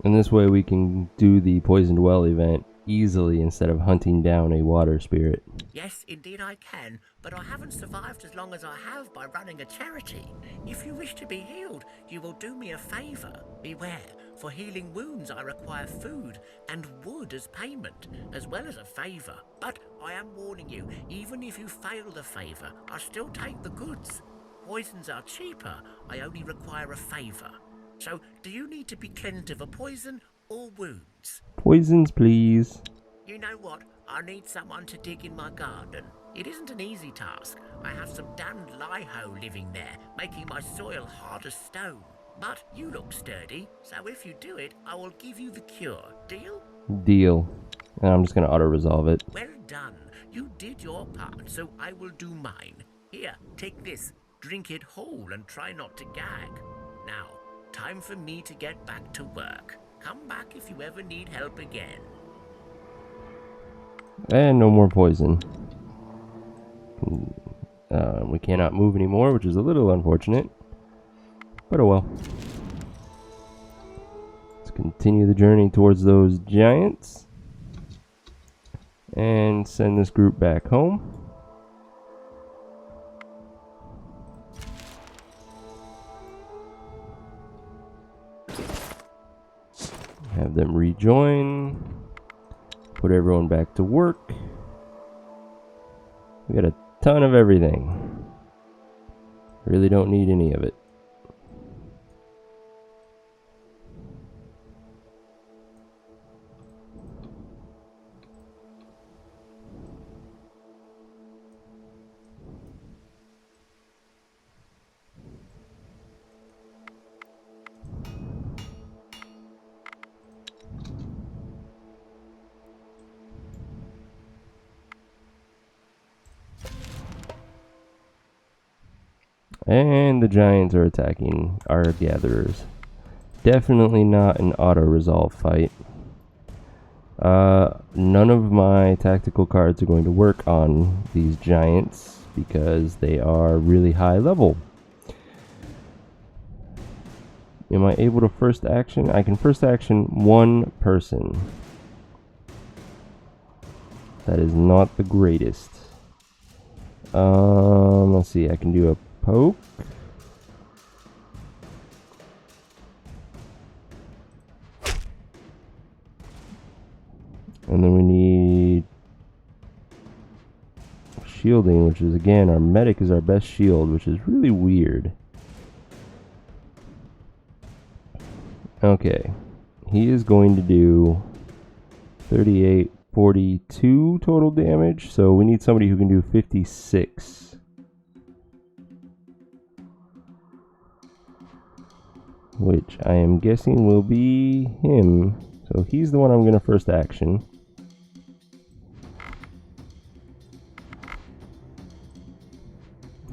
A: And this way we can do the poisoned well event easily instead of hunting down a water spirit.
D: Yes, indeed I can, but I haven't survived as long as I have by running a charity. If you wish to be healed, you will do me a favour. Beware, for healing wounds I require food and wood as payment, as well as a favour. But I am warning you, even if you fail the favour, I still take the goods. Poisons are cheaper, I only require a favour. So, do you need to be cleansed of a poison or wounds?
A: Poisons, please.
D: You know what? I need someone to dig in my garden. It isn't an easy task. I have some damned lie-ho living there, making my soil hard as stone. But you look sturdy, so if you do it, I will give you the cure. Deal?
A: Deal. And I'm just going to auto-resolve it.
D: Well done. You did your part, so I will do mine. Here, take this. Drink it whole and try not to gag. Now, time for me to get back to work. Come back if you ever need help again.
A: And no more poison. We cannot move anymore, which is a little unfortunate. But oh well. Let's continue the journey towards those giants. And send this group back home. Have them rejoin. Put everyone back to work. We got a ton of everything. Really don't need any of it. And the giants are attacking our gatherers. Definitely not an auto-resolve fight. None of my tactical cards are going to work on these giants because they are really high level. Am I able to first action? I can first action one person. That is not the greatest. Let's see, I can do a poke. And then we need shielding, which is again, our medic is our best shield, which is really weird. Okay, he is going to do 38, 42 total damage, so we need somebody who can do 56. Which I am guessing will be him. So he's the one I'm going to first action.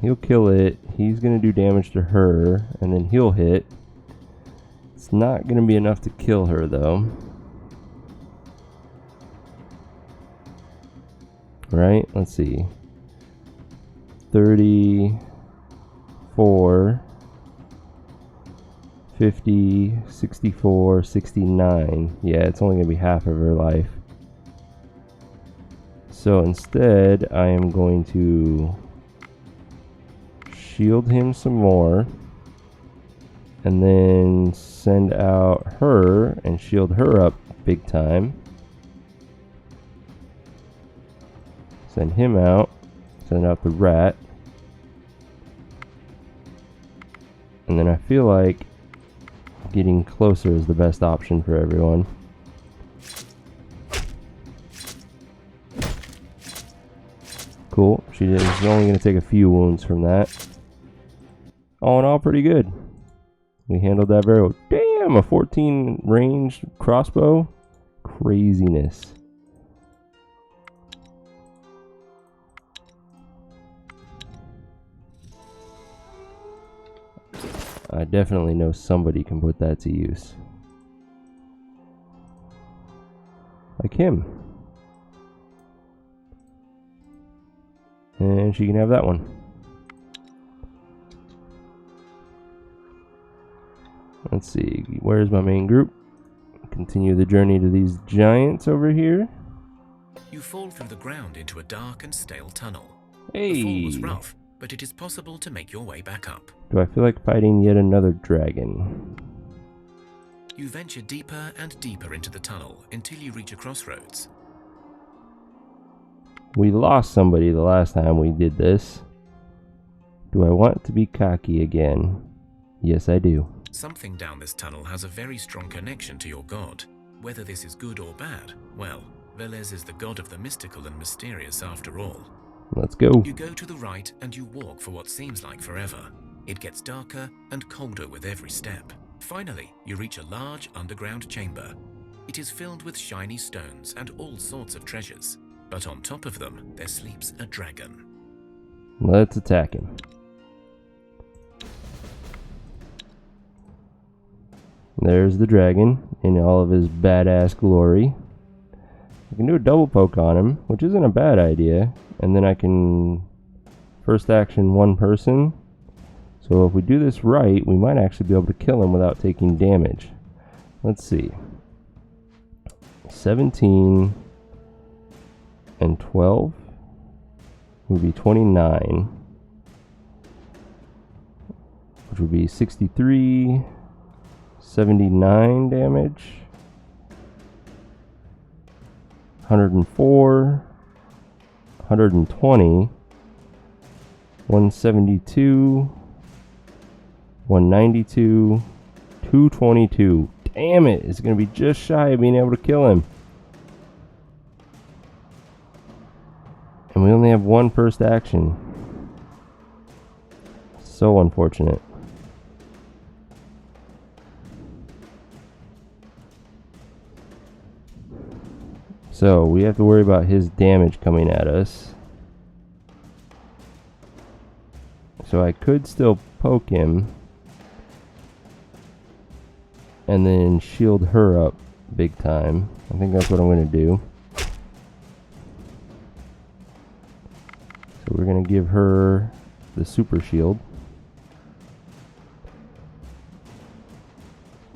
A: He'll kill it. He's going to do damage to her, and then he'll hit. It's not going to be enough to kill her, though. Right? Let's see. 34... 50, 64, 69. Yeah, it's only going to be half of her life. So instead, I am going to shield him some more. And then send out her and shield her up big time. Send him out. Send out the rat. And then I feel like getting closer is the best option for everyone. Cool. She's only going to take a few wounds from that. All in all, pretty good. We handled that very well. Damn, a 14 range crossbow. Craziness. I definitely know somebody can put that to use. Like him. And she can have that one. Let's see, where's my main group? Continue the journey to these giants over here.
B: You fall through the ground into a dark and stale tunnel.
A: Hey!
B: The fall was rough, but it is possible to make your way back up.
A: Do I feel like fighting yet another dragon?
B: You venture deeper and deeper into the tunnel until you reach a crossroads.
A: We lost somebody the last time we did this. Do I want to be cocky again? Yes, I do.
B: Something down this tunnel has a very strong connection to your god. Whether this is good or bad, well, Veles is the god of the mystical and mysterious after all.
A: Let's go.
B: You go to the right and you walk for what seems like forever. It gets darker and colder with every step. Finally, you reach a large underground chamber. It is filled with shiny stones and all sorts of treasures. But on top of them, there sleeps a dragon.
A: Let's attack him. There's the dragon in all of his badass glory. I can do a double poke on him, which isn't a bad idea. And then I can first action one person. So if we do this right, we might actually be able to kill him without taking damage. Let's see. 17 and 12 would be 29. Which would be 63, 79 damage. 104, 120, 172, 192, 222. Damn it, it's going to be just shy of being able to kill him. And we only have one first action. So unfortunate. So we have to worry about his damage coming at us. So I could still poke him and then shield her up big time. I think that's what I'm going to do. So we're going to give her the super shield.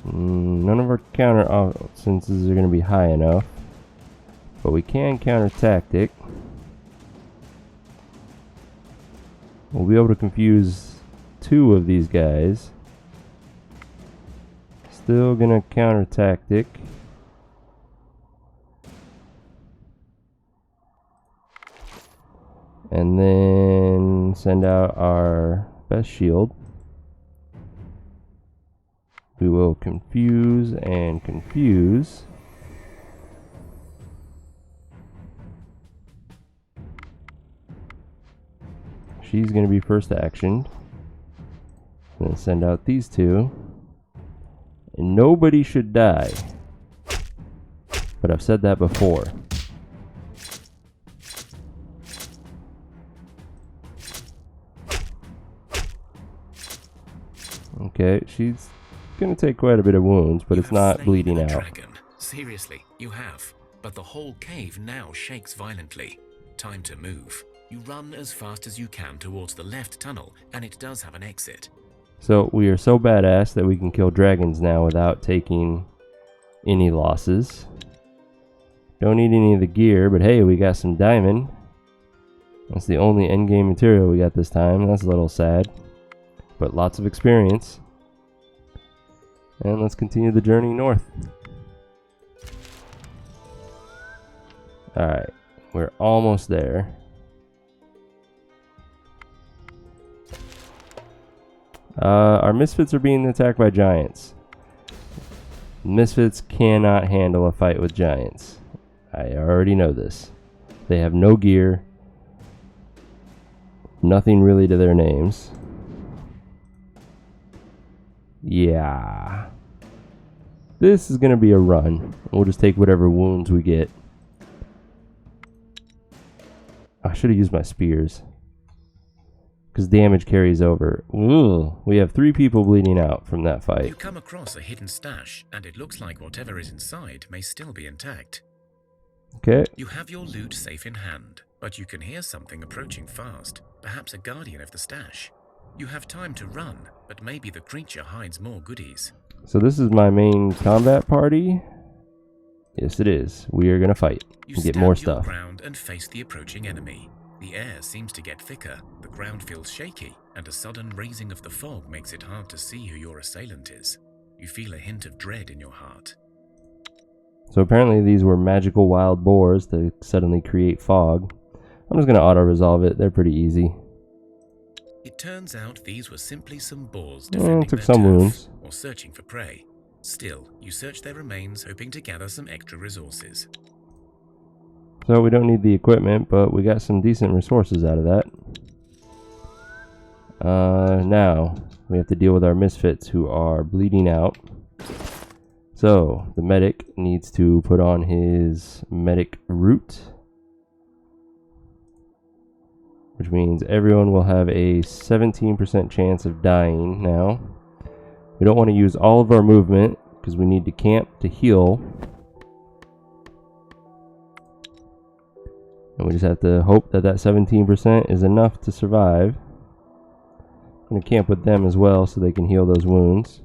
A: None of our counter offenses are going to be high enough. But we can counter tactic. We'll be able to confuse two of these guys. Still gonna counter tactic. And then send out our best shield. We will confuse and confuse. She's going to be first actioned. I'm going to send out these two. And nobody should die. But I've said that before. Okay, she's going to take quite a bit of wounds, but it's not bleeding out.
B: Dragon. Seriously, you have. But the whole cave now shakes violently. Time to move. You run as fast as you can towards the left tunnel, and it does have an exit.
A: So we are so badass that we can kill dragons now without taking any losses. Don't need any of the gear, but hey, we got some diamond. That's the only endgame material we got this time. That's a little sad, but lots of experience. And let's continue the journey north. Alright, we're almost there. Our misfits are being attacked by giants. Misfits cannot handle a fight with giants. I already know this. They have no gear. Nothing really to their names. Yeah. This is going to be a run. We'll just take whatever wounds we get. I should have used my spears. because damage carries over. Ooh, we have 3 people bleeding out from that fight.
B: You come across a hidden stash, and it looks like whatever is inside may still be intact.
A: Okay.
B: You have your loot safe in hand, but you can hear something approaching fast, perhaps a guardian of the stash. You have time to run, but maybe the creature hides more goodies.
A: So this is my main combat party. Yes, it is. We are gonna fight and get more stuff.
B: You stand your ground and face the approaching enemy. The air seems to get thicker, the ground feels shaky, and a sudden raising of the fog makes it hard to see who your assailant is. You feel a hint of dread in your heart.
A: So apparently these were magical wild boars to suddenly create fog. I'm just gonna auto-resolve it. They're pretty easy.
B: It turns out these were simply some boars defending
A: took
B: their
A: some
B: turf,
A: wounds.
B: or searching for prey. Still, you search their remains, hoping to gather some extra resources.
A: So we don't need the equipment, but we got some decent resources out of that. Now we have to deal with our misfits who are bleeding out. So the medic needs to put on his medic root, which means everyone will have a 17% chance of dying now. We don't want to use all of our movement because we need to camp to heal. And we just have to hope that that 17% is enough to survive. I'm going to camp with them as well so they can heal those wounds.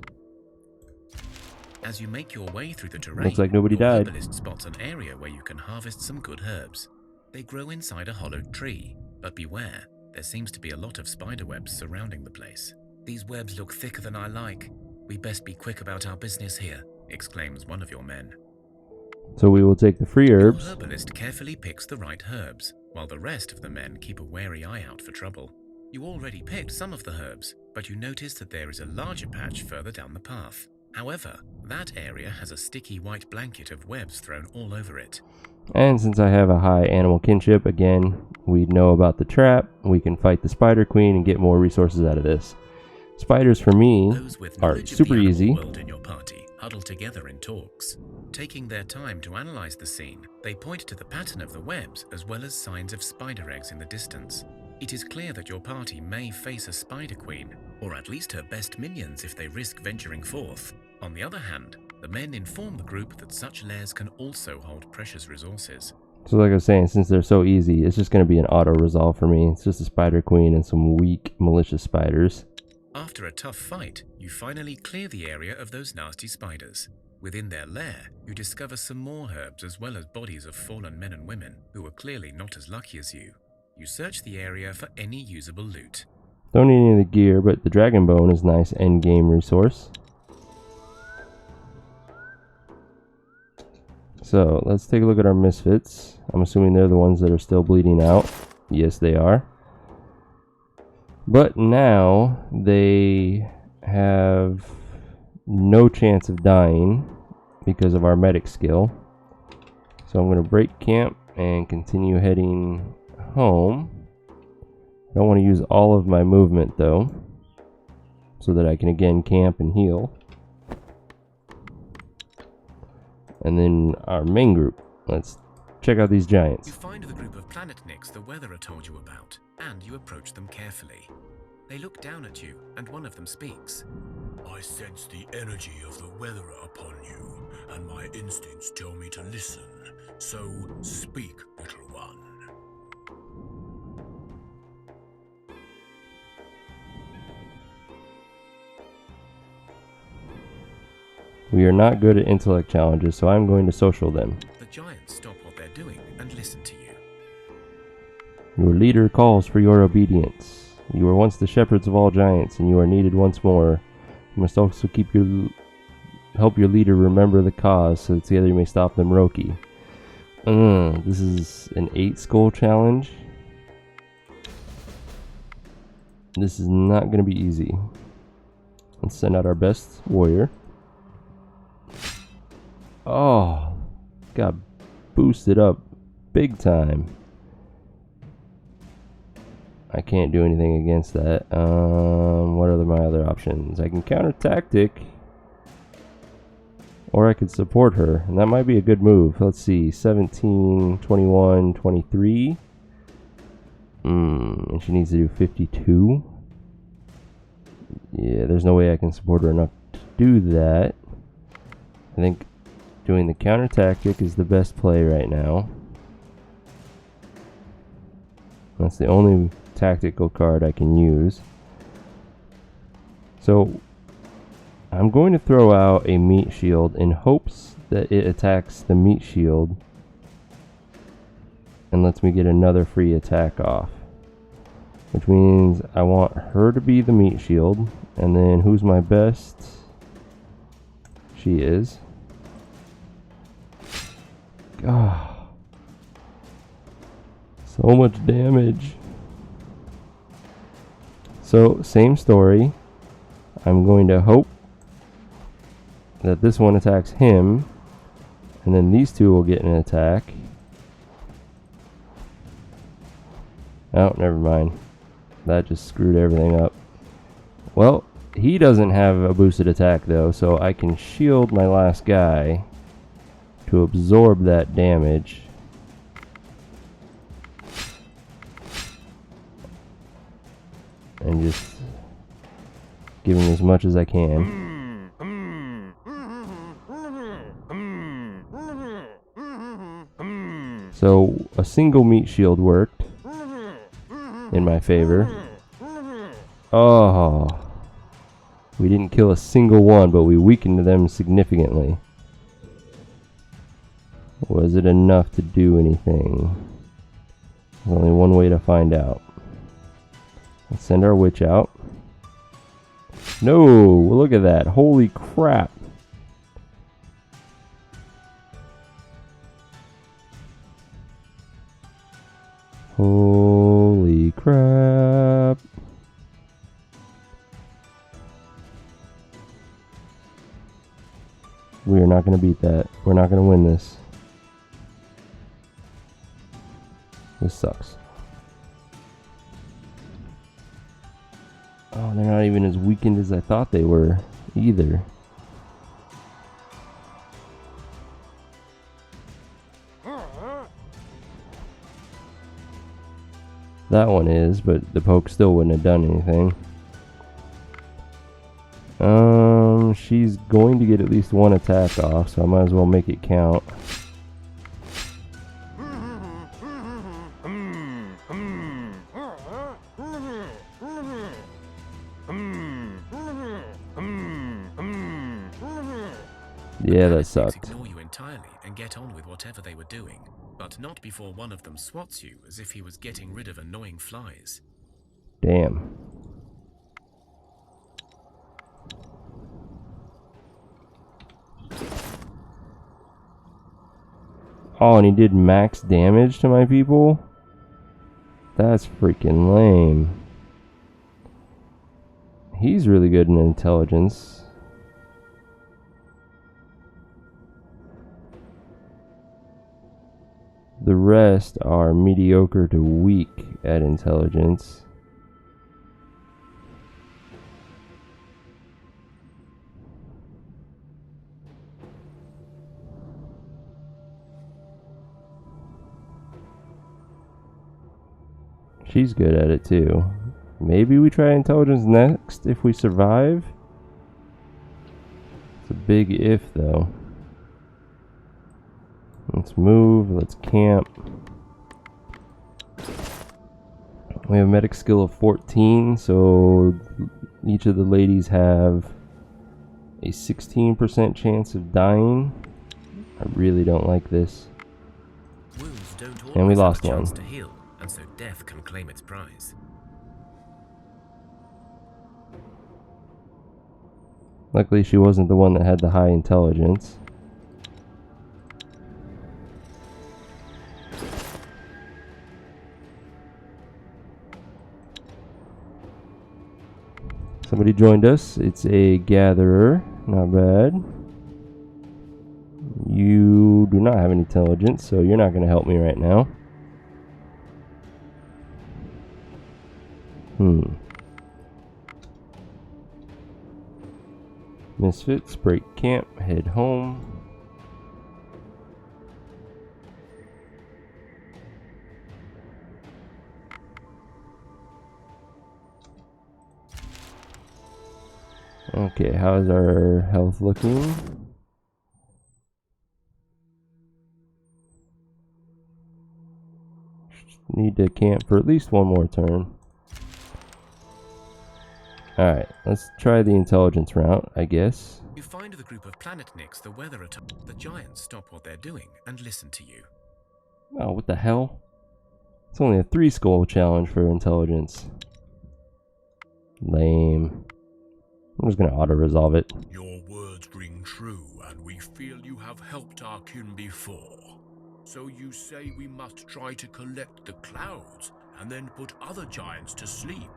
B: As you make your way through the terrain,
A: Looks like nobody
B: your
A: died.
B: herbalist spots an area where you can harvest some good herbs. They grow inside a hollowed tree, but beware, there seems to be a lot of spider webs surrounding the place. These webs look thicker than I like. We best be quick about our business here, exclaims one of your men.
A: So we will take the free herbs.
B: The herbalist carefully picks the right herbs, while the rest of the men keep a wary eye out for trouble. You already picked some of the herbs, but you notice that there is a larger patch further down the path. However, that area has a sticky white blanket of webs thrown all over it.
A: And since I have a high animal kinship, again, we know about the trap. We can fight the spider queen and get more resources out of this. Spiders for me
B: Those with
A: are
B: knowledge of
A: super
B: the animal
A: easy.
B: world in your party huddle together in talks. Taking their time to analyze the scene, they point to the pattern of the webs as well as signs of spider eggs in the distance. It is clear that your party may face a spider queen, or at least her best minions if they risk venturing forth. On the other hand, the men inform the group that such lairs can also hold precious resources.
A: So like I was saying, since they're so easy, it's just going to be an auto-resolve for me. It's just a spider queen and some weak, malicious spiders.
B: After a tough fight, you finally clear the area of those nasty spiders. Within their lair, you discover some more herbs as well as bodies of fallen men and women who are clearly not as lucky as you. You search the area for any usable loot.
A: Don't need any of the gear, but the dragon bone is a nice end-game resource. So let's take a look at our misfits. I'm assuming they're the ones that are still bleeding out. Yes, they are. But now they have no chance of dying because of our medic skill. So I'm going to break camp and continue heading home. I don't want to use all of my movement though, so that I can again camp and heal. And then our main group. Let's check out these giants.
B: You find the group of Planetniks the Weatherer told you about, and you approach them carefully. They look down at you, and one of them speaks.
C: I sense the energy of the Weatherer upon you, and my instincts tell me to listen. So speak, little one.
A: We are not good at intellect challenges, so I'm going to social them.
B: The giants stop what they're doing and listen to you.
A: Your leader calls for your obedience. You were once the shepherds of all giants, and you are needed once more. You must also help your leader remember the cause, so that together you may stop them Roki. This is an 8 skull challenge. This is not going to be easy. Let's send out our best warrior. Oh, got boosted up big time. I can't do anything against that. What are my other options? I can counter tactic, or I could support her, and that might be a good move. Let's see, 17, 21, 23. And she needs to do 52. Yeah, there's no way I can support her enough to do that. I think doing the counter tactic is the best play right now. That's the only tactical card I can use. So I'm going to throw out a meat shield in hopes that it attacks the meat shield and lets me get another free attack off. Which means I want her to be the meat shield. And then who's my best? She is. God. So much damage. So, same story. I'm going to hope that this one attacks him. And then these two will get an attack. Oh, never mind. That just screwed everything up. Well, he doesn't have a boosted attack though, so I can shield my last guy to absorb that damage. And just give him as much as I can. So, a single meat shield worked in my favor. Oh, we didn't kill a single one, but we weakened them significantly. Was it enough to do anything? There's only one way to find out. Let's send our witch out. No, look at that. Holy crap. Holy crap. We are not going to beat that. We're not going to win this. This sucks. Oh, they're not even as weakened as I thought they were either. That one is, but the poke still wouldn't have done anything. She's going to get at least one attack off, so I might as well make it count. Yeah, that sucked.
B: Ignore you entirely and get on with whatever they were doing, but not before one of them swats you as if he was getting rid of annoying flies.
A: Damn. Oh, and he did max damage to my people? That's freaking lame. He's really good in intelligence. The rest are mediocre to weak at intelligence. She's good at it too. Maybe we try intelligence next if we survive. It's a big if though. Let's move, let's camp. We have a medic skill of 14, so each of the ladies have a 16% chance of dying. I really don't like this.
B: Wounds don't
A: And we
B: always
A: lost
B: have a chance
A: one.
B: to heal, and so death can claim its prize.
A: Luckily she wasn't the one that had the high intelligence. Somebody joined us. It's a gatherer. Not bad. You do not have any intelligence, so you're not going to help me right now. Misfits, break camp, head home. Okay, how's our health looking? Need to camp for at least one more turn. Alright, let's try the intelligence route, I guess.
B: You find the group of Planetniks, the weather attack. The giants stop what they're doing and listen to you.
A: Oh, what the hell? It's only a 3 skull challenge for intelligence. Lame. I'm just gonna auto-resolve it.
C: Your words ring true, and we feel you have helped our kin before. So you say we must try to collect the clouds, and then put other giants to sleep.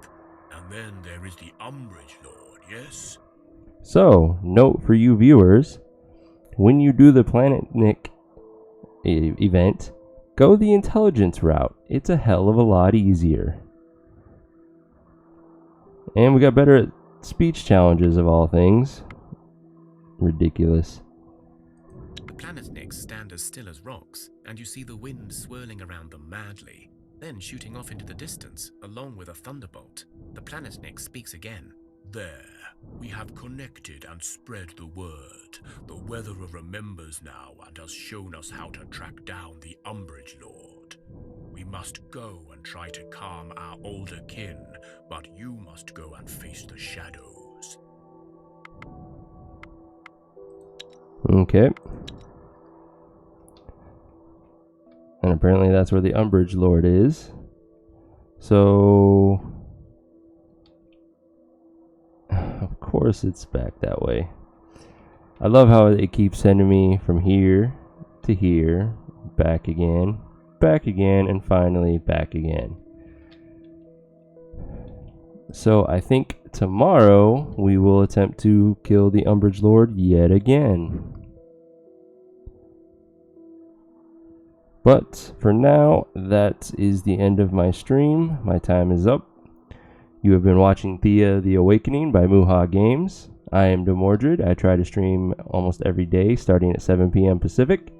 C: And then there is the Umbrage Lord, yes?
A: So, note for you viewers, when you do the Planetnik event, go the intelligence route. It's a hell of a lot easier. And we got better at speech challenges of all things. Ridiculous.
B: The Planetniks stand as still as rocks, and you see the wind swirling around them madly, then shooting off into the distance, along with a thunderbolt. The Planetnik speaks again.
C: There, we have connected and spread the word. The Weatherer remembers now and has shown us how to track down the Umbrage Lord. We must go and try to calm our older kin, but you must go and face the shadows.
A: Okay. And apparently that's where the Umbrage Lord is. So... of course it's back that way. I love how it keeps sending me from here to here, back again, and finally back again. So I think tomorrow we will attempt to kill the Umbrage Lord yet again. But for now, that is the end of my stream. My time is up. You have been watching Thea the Awakening by Muha Games. I am Demordred. I try to stream almost every day starting at 7 p.m. Pacific.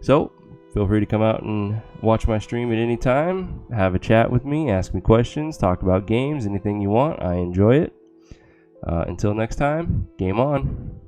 A: So feel free to come out and watch my stream at any time. Have a chat with me, ask me questions, talk about games, anything you want. I enjoy it. Until next time, game on.